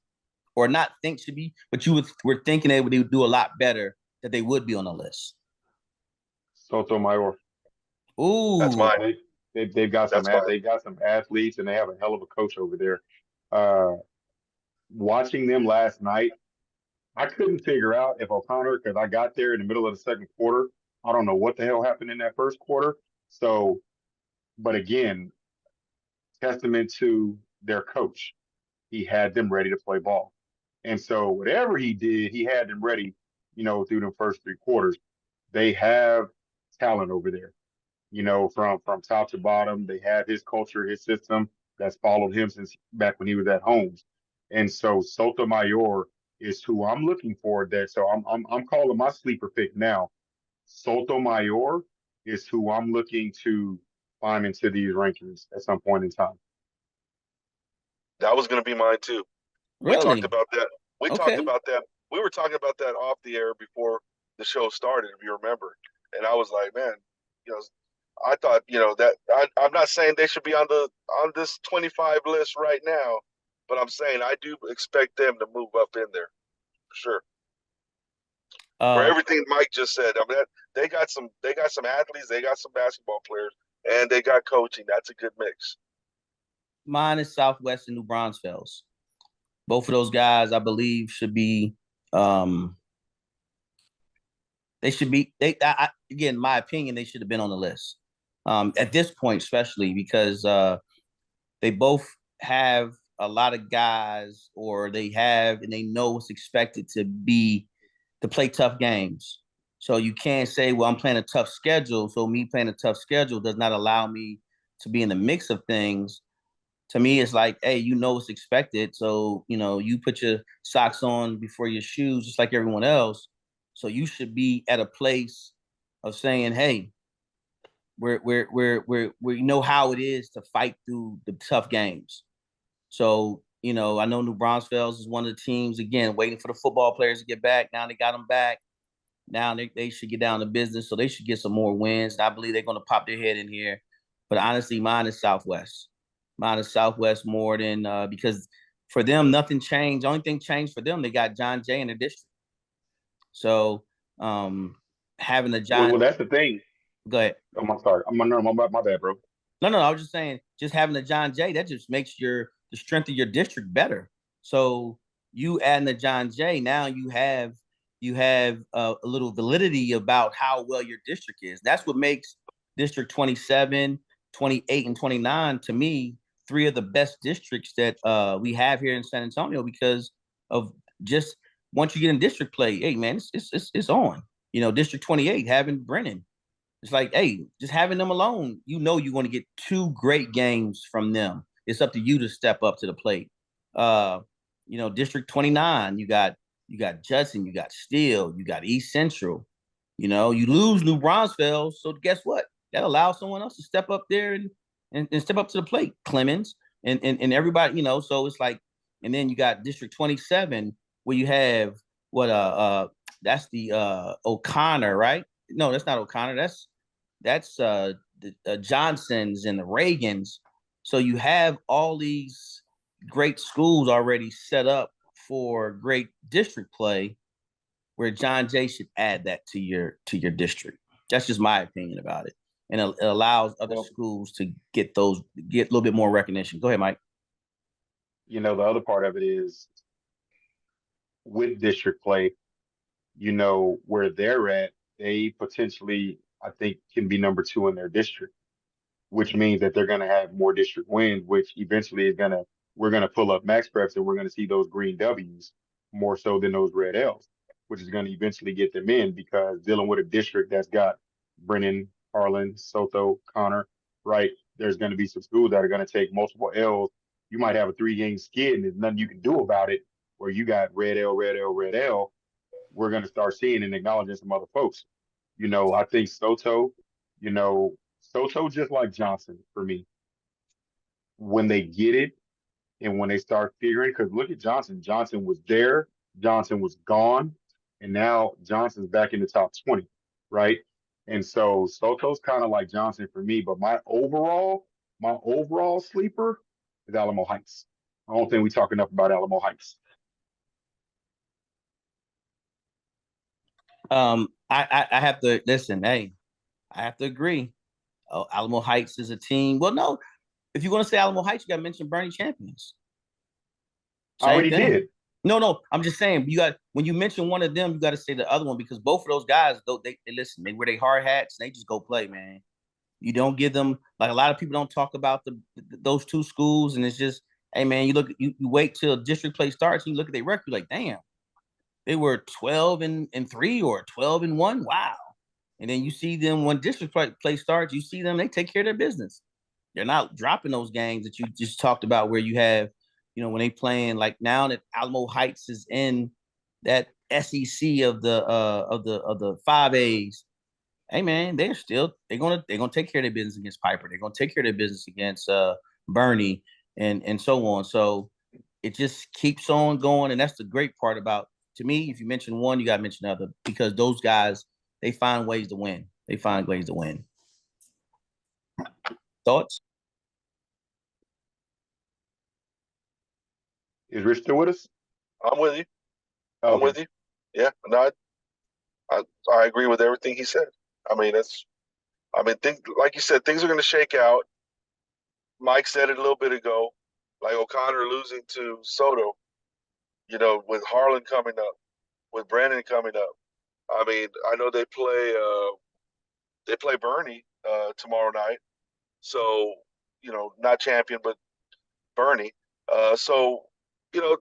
Or not think should be, but you were thinking they would do a lot better, that they would be on the list? Sotomayor. Ooh. That's mine. They've got some athletes, and they have a hell of a coach over there. Watching them last night, I couldn't figure out if O'Connor, because I got there in the middle of the second quarter. I don't know what the hell happened in that first quarter. So, but again, testament to their coach. He had them ready to play ball. And so whatever he did, he had them ready, through the first three quarters. They have talent over there, from top to bottom. They have his culture, his system that's followed him since back when he was at Holmes. And so Sotomayor is who I'm looking for there. So I'm calling my sleeper pick now. Sotomayor is who I'm looking to climb into these rankings at some point in time. That was going to be mine too. Really? We talked about that. We were talking about that off the air before the show started, if you remember. And I was like, man, I thought, that I'm not saying they should be on this 25 list right now, but I'm saying I do expect them to move up in there for sure. For everything Mike just said, I mean, they got some athletes, they got some basketball players, and they got coaching. That's a good mix. Mine is Southwest and New Braunfels. Both of those guys, I believe, should be. They should be. Again, my opinion, they should have been on the list at this point, especially because they both have a lot of guys, or they have, and they know what's expected to play tough games. So you can't say, well, I'm playing a tough schedule. So me playing a tough schedule does not allow me to be in the mix of things. To me, it's like, hey, what's expected. So, you put your socks on before your shoes, just like everyone else. So you should be at a place of saying, hey, we know how it is to fight through the tough games. So, I know New Braunfels is one of the teams, again, waiting for the football players to get back. Now they got them back. Now they should get down to business. So they should get some more wins. I believe they're going to pop their head in here. But honestly, mine is Southwest. Mine is Southwest more than because for them, nothing changed. The only thing changed for them, they got John Jay in the district. So having a John. Well, that's the thing. Go ahead. Oh, I'm sorry. My bad, bro. No. I was just saying, just having a John Jay, that just makes the strength of your district better. So you adding the John Jay, now you have a little validity about how well your district is. That's what makes District 27, 28, and 29 to me three of the best districts that we have here in San Antonio, because of just once you get in district play, hey man, it's on. District 28 having Brennan, it's like, hey, just having them alone, you're going to get two great games from them. It's up to you to step up to the plate. District 29, you got Judson, you got Steele, you got East Central. You lose New Braunfels, so guess what? That allows someone else to step up there and step up to the plate. Clemens, and everybody, so it's like, and then you got District 27 where you have that's the O'Connor, right? No, that's not O'Connor. That's the Johnsons and the Reagans. So you have all these great schools already set up for great district play, where John Jay should add that to your district. That's just my opinion about it, and it allows other schools to get a little bit more recognition. Go ahead, Mike. The other part of it is with district play, where they're at, they potentially, I think, can be number 2 in their district, which means that they're going to have more district wins, which eventually we're going to pull up max preps and we're going to see those green W's more so than those red L's, which is going to eventually get them in, because dealing with a district that's got Brennan, Harlan, Soto, Connor, right? There's going to be some schools that are going to take multiple L's. You might have a 3-game skid and there's nothing you can do about it, where you got red L, red L, red L. We're going to start seeing and acknowledging some other folks. I think Soto, Soto, just like Johnson for me, when they get it and when they start figuring, because look at Johnson. Johnson was there, Johnson was gone, and now Johnson's back in the top 20, right? And so Soto's kind of like Johnson for me, but my overall sleeper is Alamo Heights. I don't think we talk enough about Alamo Heights. I have to listen. Hey, I have to agree. Oh, Alamo Heights is a team. Well, no, if you're going to say Alamo Heights, you got to mention Bernie Champions. I already did. No, I'm just saying, when you mention one of them, you got to say the other one, because both of those guys, they listen, they wear their hard hats, and they just go play, man. You don't give them, like, a lot of people don't talk about those two schools, and it's just, hey, man, you wait till district play starts, and you look at their record, you're like, damn, they were 12-3 or 12-1. Wow. And then you see them when district play starts, you see them, they take care of their business. They're not dropping those games that you just talked about, where you have, when they playing, like now that Alamo Heights is in that SEC of the 5As. Hey man, they're gonna take care of their business against Piper. They're gonna take care of their business against Bernie and so on. So it just keeps on going, and that's the great part about, to me, if you mention one, you gotta mention the other, because those guys, they find ways to win. Thoughts? Is Rich still with us? I'm with you. Okay. I'm with you. Yeah, no, I agree with everything he said. Like you said, things are going to shake out. Mike said it a little bit ago, like O'Connor losing to Soto, with Harlan coming up, with Brandon coming up. I know they play Bernie tomorrow night. So, not champion, but Bernie. So, they're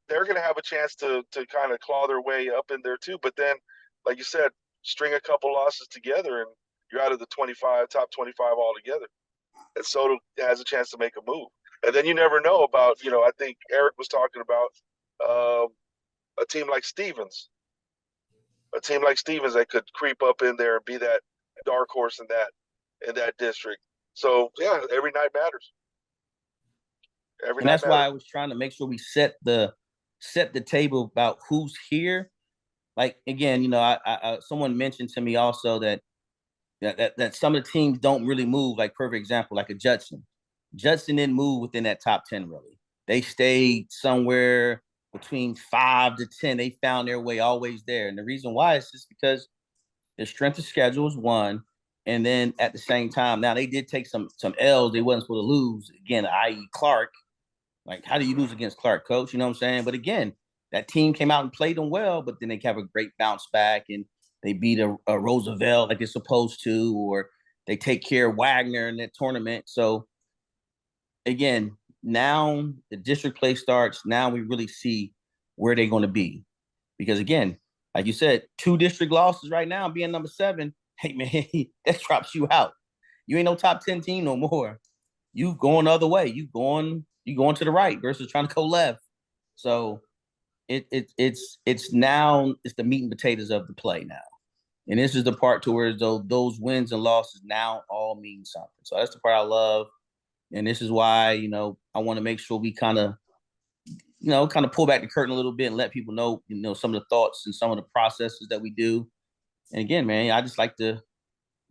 going to have a chance to kind of claw their way up in there too. But then, like you said, string a couple losses together and you're out of the top 25 altogether. And Soto has a chance to make a move. And then you never know about, I think Eric was talking about a team like Stevens. A team like Stevens that could creep up in there and be that dark horse in that district. So yeah, every night matters. And that's why I was trying to make sure we set the table about who's here. Like, again, I someone mentioned to me also that some of the teams don't really move. Like, perfect example, like a Judson. Judson didn't move within that top 10 really. They stayed somewhere between 5 to 10. They found their way always there. And the reason why is just because their strength of schedule is one. And then at the same time, now they did take some L's they wasn't supposed to lose. Again, i.e. Clark. Like, how do you lose against Clark, coach? You know what I'm saying? But again, that team came out and played them well, but then they have a great bounce back and they beat a Roosevelt like they're supposed to, or they take care of Wagner in that tournament. So again, now the district play starts. Now we really see where they're going to be. Because again, like you said, 2 district losses right now, being number 7, hey man, that drops you out. You ain't no top 10 team no more. You going the other way. You going to the right versus trying to go left. So it's now the meat and potatoes of the play now. And this is the part to where those wins and losses now all mean something. So that's the part I love. And this is why, I want to make sure we kind of pull back the curtain a little bit and let people know, some of the thoughts and some of the processes that we do. And again, man, I just like to,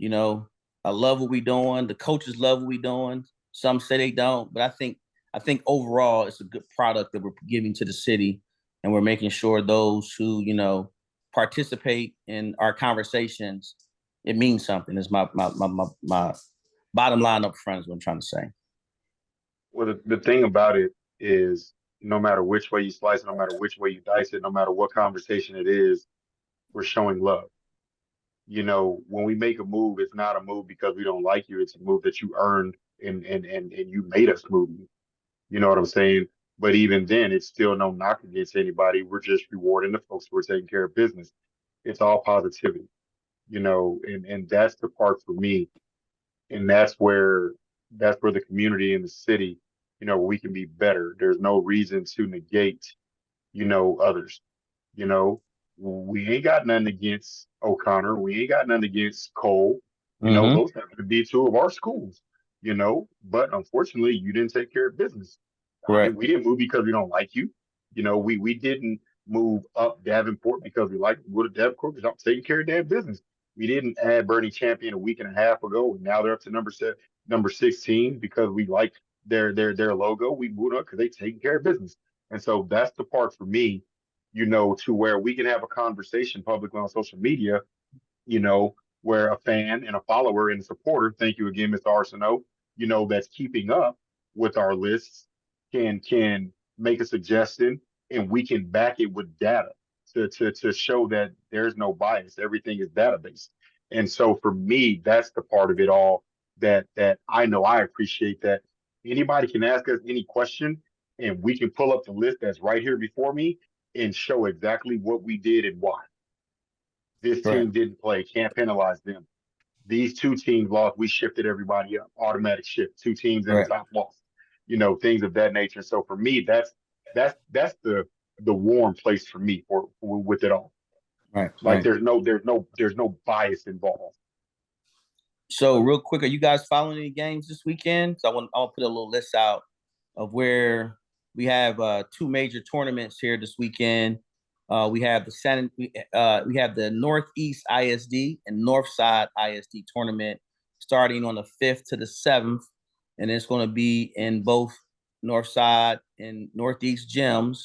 I love what we're doing. The coaches love what we're doing. Some say they don't, but I think overall it's a good product that we're giving to the city, and we're making sure those who, participate in our conversations, it means something. Is my bottom line up front is what I'm trying to say. Well, the thing about it is, no matter which way you slice it, no matter which way you dice it, no matter what conversation it is, we're showing love. When we make a move, it's not a move because we don't like you. It's a move that you earned and you made us move you. You know what I'm saying? But even then, it's still no knock against anybody. We're just rewarding the folks who are taking care of business. It's all positivity, and that's the part for me. And that's where the community and the city, we can be better. There's no reason to negate, others. You know, we ain't got nothing against O'Connor. We ain't got nothing against Cole. Mm-hmm. Those happen to be two of our schools, but unfortunately you didn't take care of business. Correct. We didn't move because we don't like you. We didn't move up Davenport because we like Wood of Davenport because I'm taking care of their business. We didn't add Bernie Champion a week and a half ago, and now they're up to number 16 because we like their logo. We moved up because they taking care of business. And so that's the part for me, to where we can have a conversation publicly on social media, where a fan and a follower and a supporter, thank you again, Mr. Arsenault, that's keeping up with our lists can make a suggestion, and we can back it with data to show that there's no bias. Everything is database. And so for me, that's the part of it all that I know I appreciate, that anybody can ask us any question and we can pull up the list that's right here before me and show exactly what we did and why. This Correct. team didn't play, can't penalize them. These two teams lost, we shifted everybody up, automatic shift. Two teams in the top lost, things of that nature. So for me, that's the warm place for me for with it all. Right. Like there's no bias involved. So real quick, are you guys following any games this weekend? So I'll put a little list out of where we have two major tournaments here this weekend. We have the Northeast ISD and Northside ISD tournament starting on the 5th to the 7th, and it's going to be in both Northside and Northeast gyms.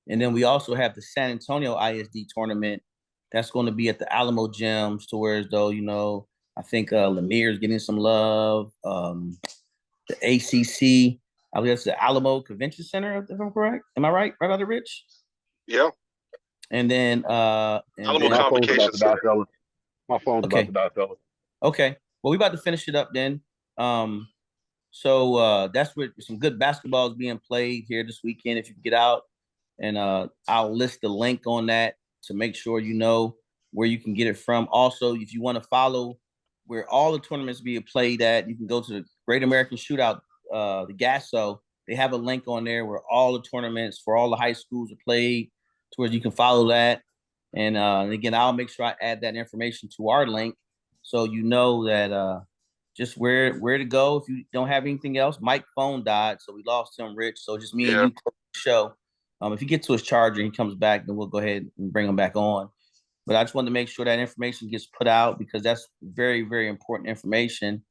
And then we also have the San Antonio ISD tournament that's going to be at the Alamo gyms, to where as though, I think Lanier's getting some love. The ACC, I guess the Alamo Convention Center, if I'm correct. Am I right? Right, Brother Rich? Yeah. And then Alamo My phone's Convocation about to die, Center. fellas. My phone's Okay. about to die, fellas. Okay. Well, we about to finish it up then. So that's where some good basketball is being played here this weekend. If you can get out, and I'll list the link on that to make sure you know where you can get it from. Also, if you want to follow where all the tournaments being played at, you can go to the Great American Shootout, the GASO. They have a link on there where all the tournaments for all the high schools are played, to where you can follow that. And again, I'll make sure I add that information to our link, so you know that just where to go if you don't have anything else. Mike's phone died, so we lost him, Rich. So just me and you close the show. If he gets to his charger and he comes back, then we'll go ahead and bring him back on. But I just wanted to make sure that information gets put out, because that's very, very important information.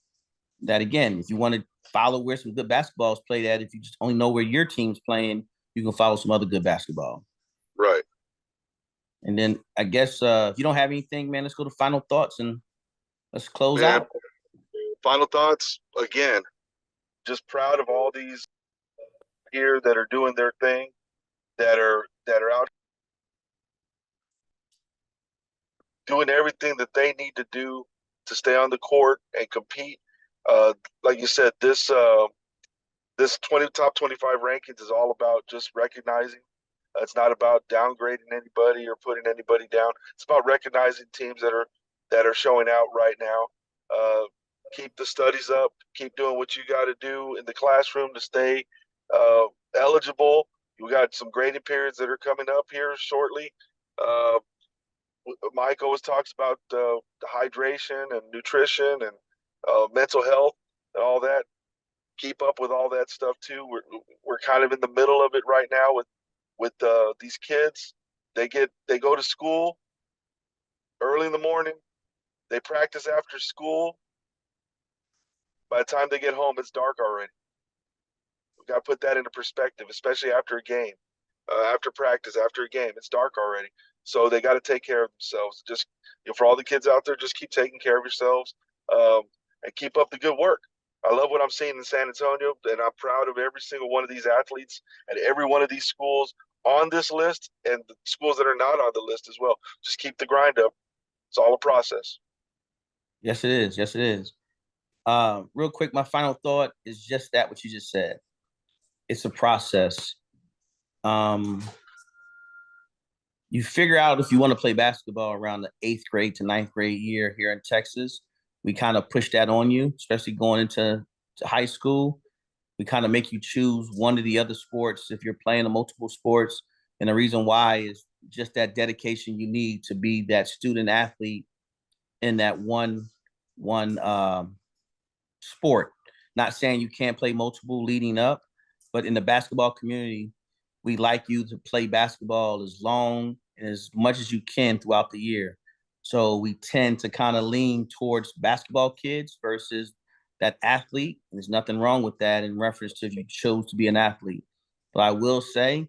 That, again, if you want to follow where some good basketball is played at, if you just only know where your team's playing, you can follow some other good basketball. Right. And then I guess if you don't have anything, man, let's go to final thoughts and let's close out. Final thoughts. Again, just proud of all these here that are doing their thing, that are out doing everything that they need to do to stay on the court and compete. Like you said, this top 25 rankings is all about just recognizing. It's not about downgrading anybody or putting anybody down. It's about recognizing teams that are showing out right now. Keep the studies up. Keep doing what you got to do in the classroom to stay eligible. We got some grading periods that are coming up here shortly. Mike always talks about the hydration and nutrition and mental health and all that. keep up with all that stuff too. We're kind of in the middle of it right now with these kids. They go to school early in the morning. They practice after school. By the time they get home, it's dark already. We got to put that into perspective, especially after a game, after practice, after a game. It's dark already, so they got to take care of themselves. Just for all the kids out there, just keep taking care of yourselves and keep up the good work. I love what I'm seeing in San Antonio, and I'm proud of every single one of these athletes and every one of these schools on this list and the schools that are not on the list as well. Just keep the grind up. It's all a process. Yes, it is. Yes, it is. Real quick, my final thought is just that what you just said. It's a process. You figure out if you want to play basketball around the 8th grade to 9th grade year here in Texas. We kind of push that on you, especially going into high school. We kind of make you choose one of the other sports if you're playing the multiple sports. And the reason why is just that dedication you need to be that student athlete in that one sport. Not saying you can't play multiple leading up, but in the basketball community, we like you to play basketball as long and as much as you can throughout the year. So we tend to kind of lean towards basketball kids versus that athlete. There's nothing wrong with that in reference to if you chose to be an athlete. But I will say,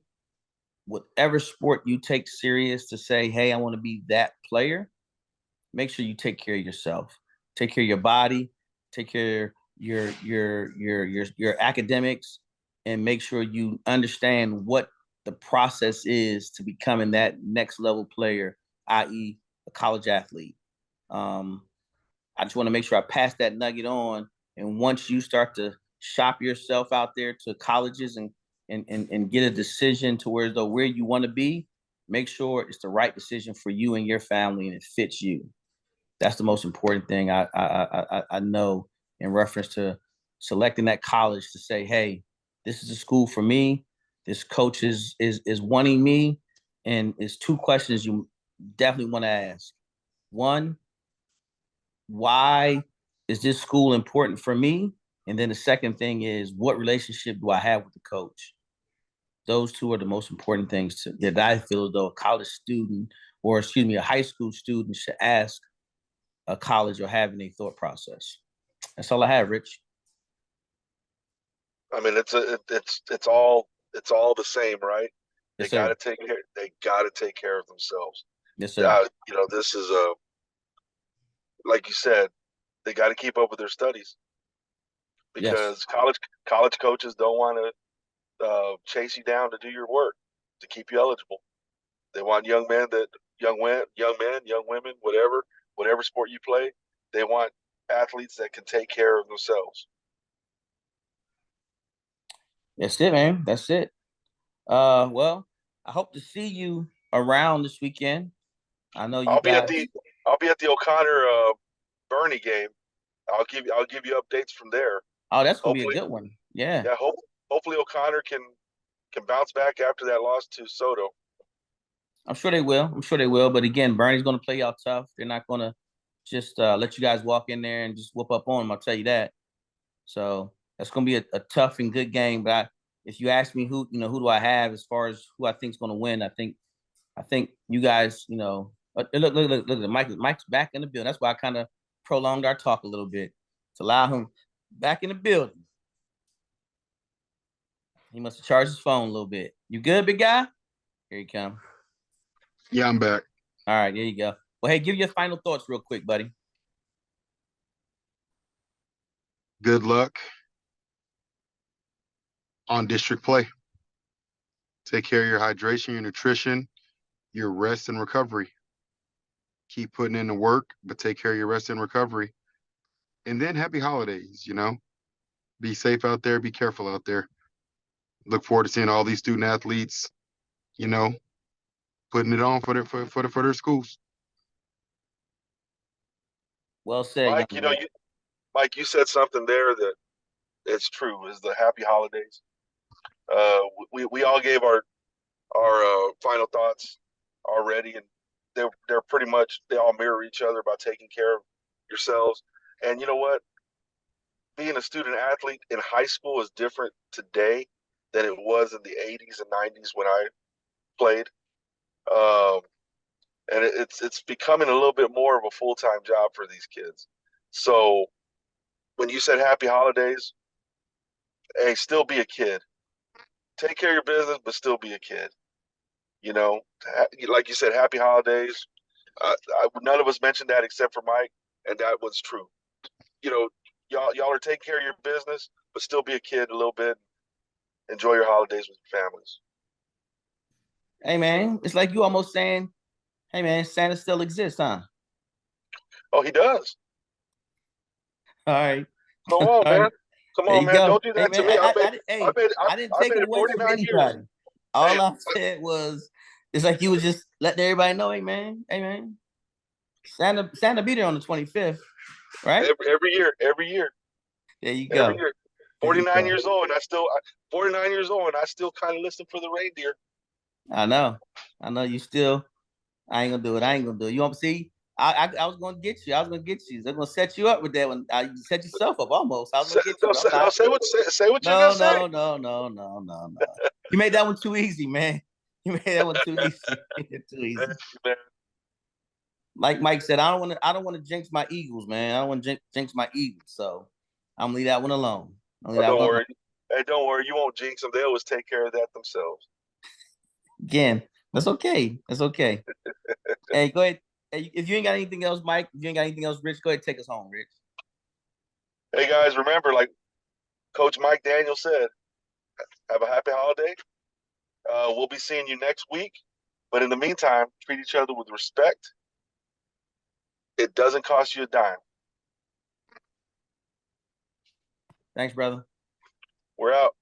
whatever sport you take serious to say, hey, I want to be that player, make sure you take care of yourself. Take care of your body, take care of your academics, and make sure you understand what the process is to becoming that next level player, i.e., a college athlete. I just want to make sure I pass that nugget on. And once you start to shop yourself out there to colleges and get a decision to where you want to be, make sure it's the right decision for you and your family and it fits you. That's the most important thing I know in reference to selecting that college to say, hey, this is a school for me. This coach is wanting me. And it's 2 questions you definitely want to ask. One, why is this school important for me? And then the second thing is, what relationship do I have with the coach? Those 2 are the most important things that I feel as though a college student, or excuse me, a high school student should ask a college or having a thought process. That's all I have, Rich. I mean, it's all the same, right? Yes, They got sir. to take care. They got to take care of themselves. Yes, sir. This is like you said, they got to keep up with their studies Yes. because college coaches don't want to chase you down to do your work to keep you eligible. They want young men, young women, whatever sport you play. They want athletes that can take care of themselves. That's it, man. That's it. Well, I hope to see you around this weekend. I know you I'll be at guys. the O'Connor Bernie game. I'll give you updates from there. Oh, that's gonna be a Hopefully, good one. Yeah. yeah. Hopefully O'Connor can bounce back after that loss to Soto. I'm sure they will. I'm sure they will. But again, Bernie's gonna play y'all tough. They're not gonna just let you guys walk in there and just whoop up on them. I'll tell you that. So that's gonna be a tough and good game. But if you ask me who do I have as far as who I think is gonna win, I think you guys, look, Mike's back in the building. That's why I kind of prolonged our talk a little bit to allow him back in the building. He must have charged his phone a little bit. You good, big guy? Here you come. Yeah, I'm back. All right, there you go. Well, hey, give your final thoughts real quick, buddy. Good luck on district play. Take care of your hydration, your nutrition, your rest and recovery. Keep putting in the work, but take care of your rest and recovery. And then happy holidays, Be safe out there, be careful out there. Look forward to seeing all these student athletes, putting it on for their schools. Well said, Mike, young man. Mike, you said something there that it's true. Is the happy holidays. We all gave our final thoughts already, and they're pretty much, they all mirror each other about taking care of yourselves. And you know what? being a student athlete in high school is different today than it was in the 80s and 90s when I played. Um, and it's becoming a little bit more of a full-time job for these kids. So when you said happy holidays, hey, still be a kid. Take care of your business, but still be a kid. You know, like you said, happy holidays. None of us mentioned that except for Mike, and that was true. You know, y'all are taking care of your business, but still be a kid a little bit. Enjoy your holidays with your families. Hey man, it's like you almost saying, "Hey man, Santa still exists, huh?" Oh, he does. All right, Come all on, man. right. Come There on, you man. go. Don't do Hey that to man, me. hey, I didn't I've take made it it away from 49 years. anybody. All Hey, I said was, it's like you was just letting everybody know, hey man, Santa be there on the 25th, right? every year. There you Every go. year. There you 49 go. years old, and 49 years old, and I still kind of listen for the reindeer. I know. You still. I ain't gonna do it. You want to see? I was gonna get you. I was gonna get you. They're gonna set you up with that one. You set yourself up almost. I was gonna Say, get you, no, but I'm say, no, not. say what you're gonna No, say. no, no, no, no, no, no. You made that one too easy, man. You made that one too easy. Too easy. Man, Like Mike said, I don't want to jinx my Eagles, man. I don't want to jinx my Eagles. So I'm gonna leave that one alone. don't worry. Hey, don't worry. You won't jinx them. They always take care of that themselves. Again, that's okay. That's okay. Hey, go ahead. Hey, if you ain't got anything else, Mike, if you ain't got anything else, Rich, go ahead and take us home, Rich. Hey, guys, remember, like Coach Mike Daniel said, have a happy holiday. We'll be seeing you next week. But in the meantime, treat each other with respect. It doesn't cost you a dime. Thanks, brother. We're out.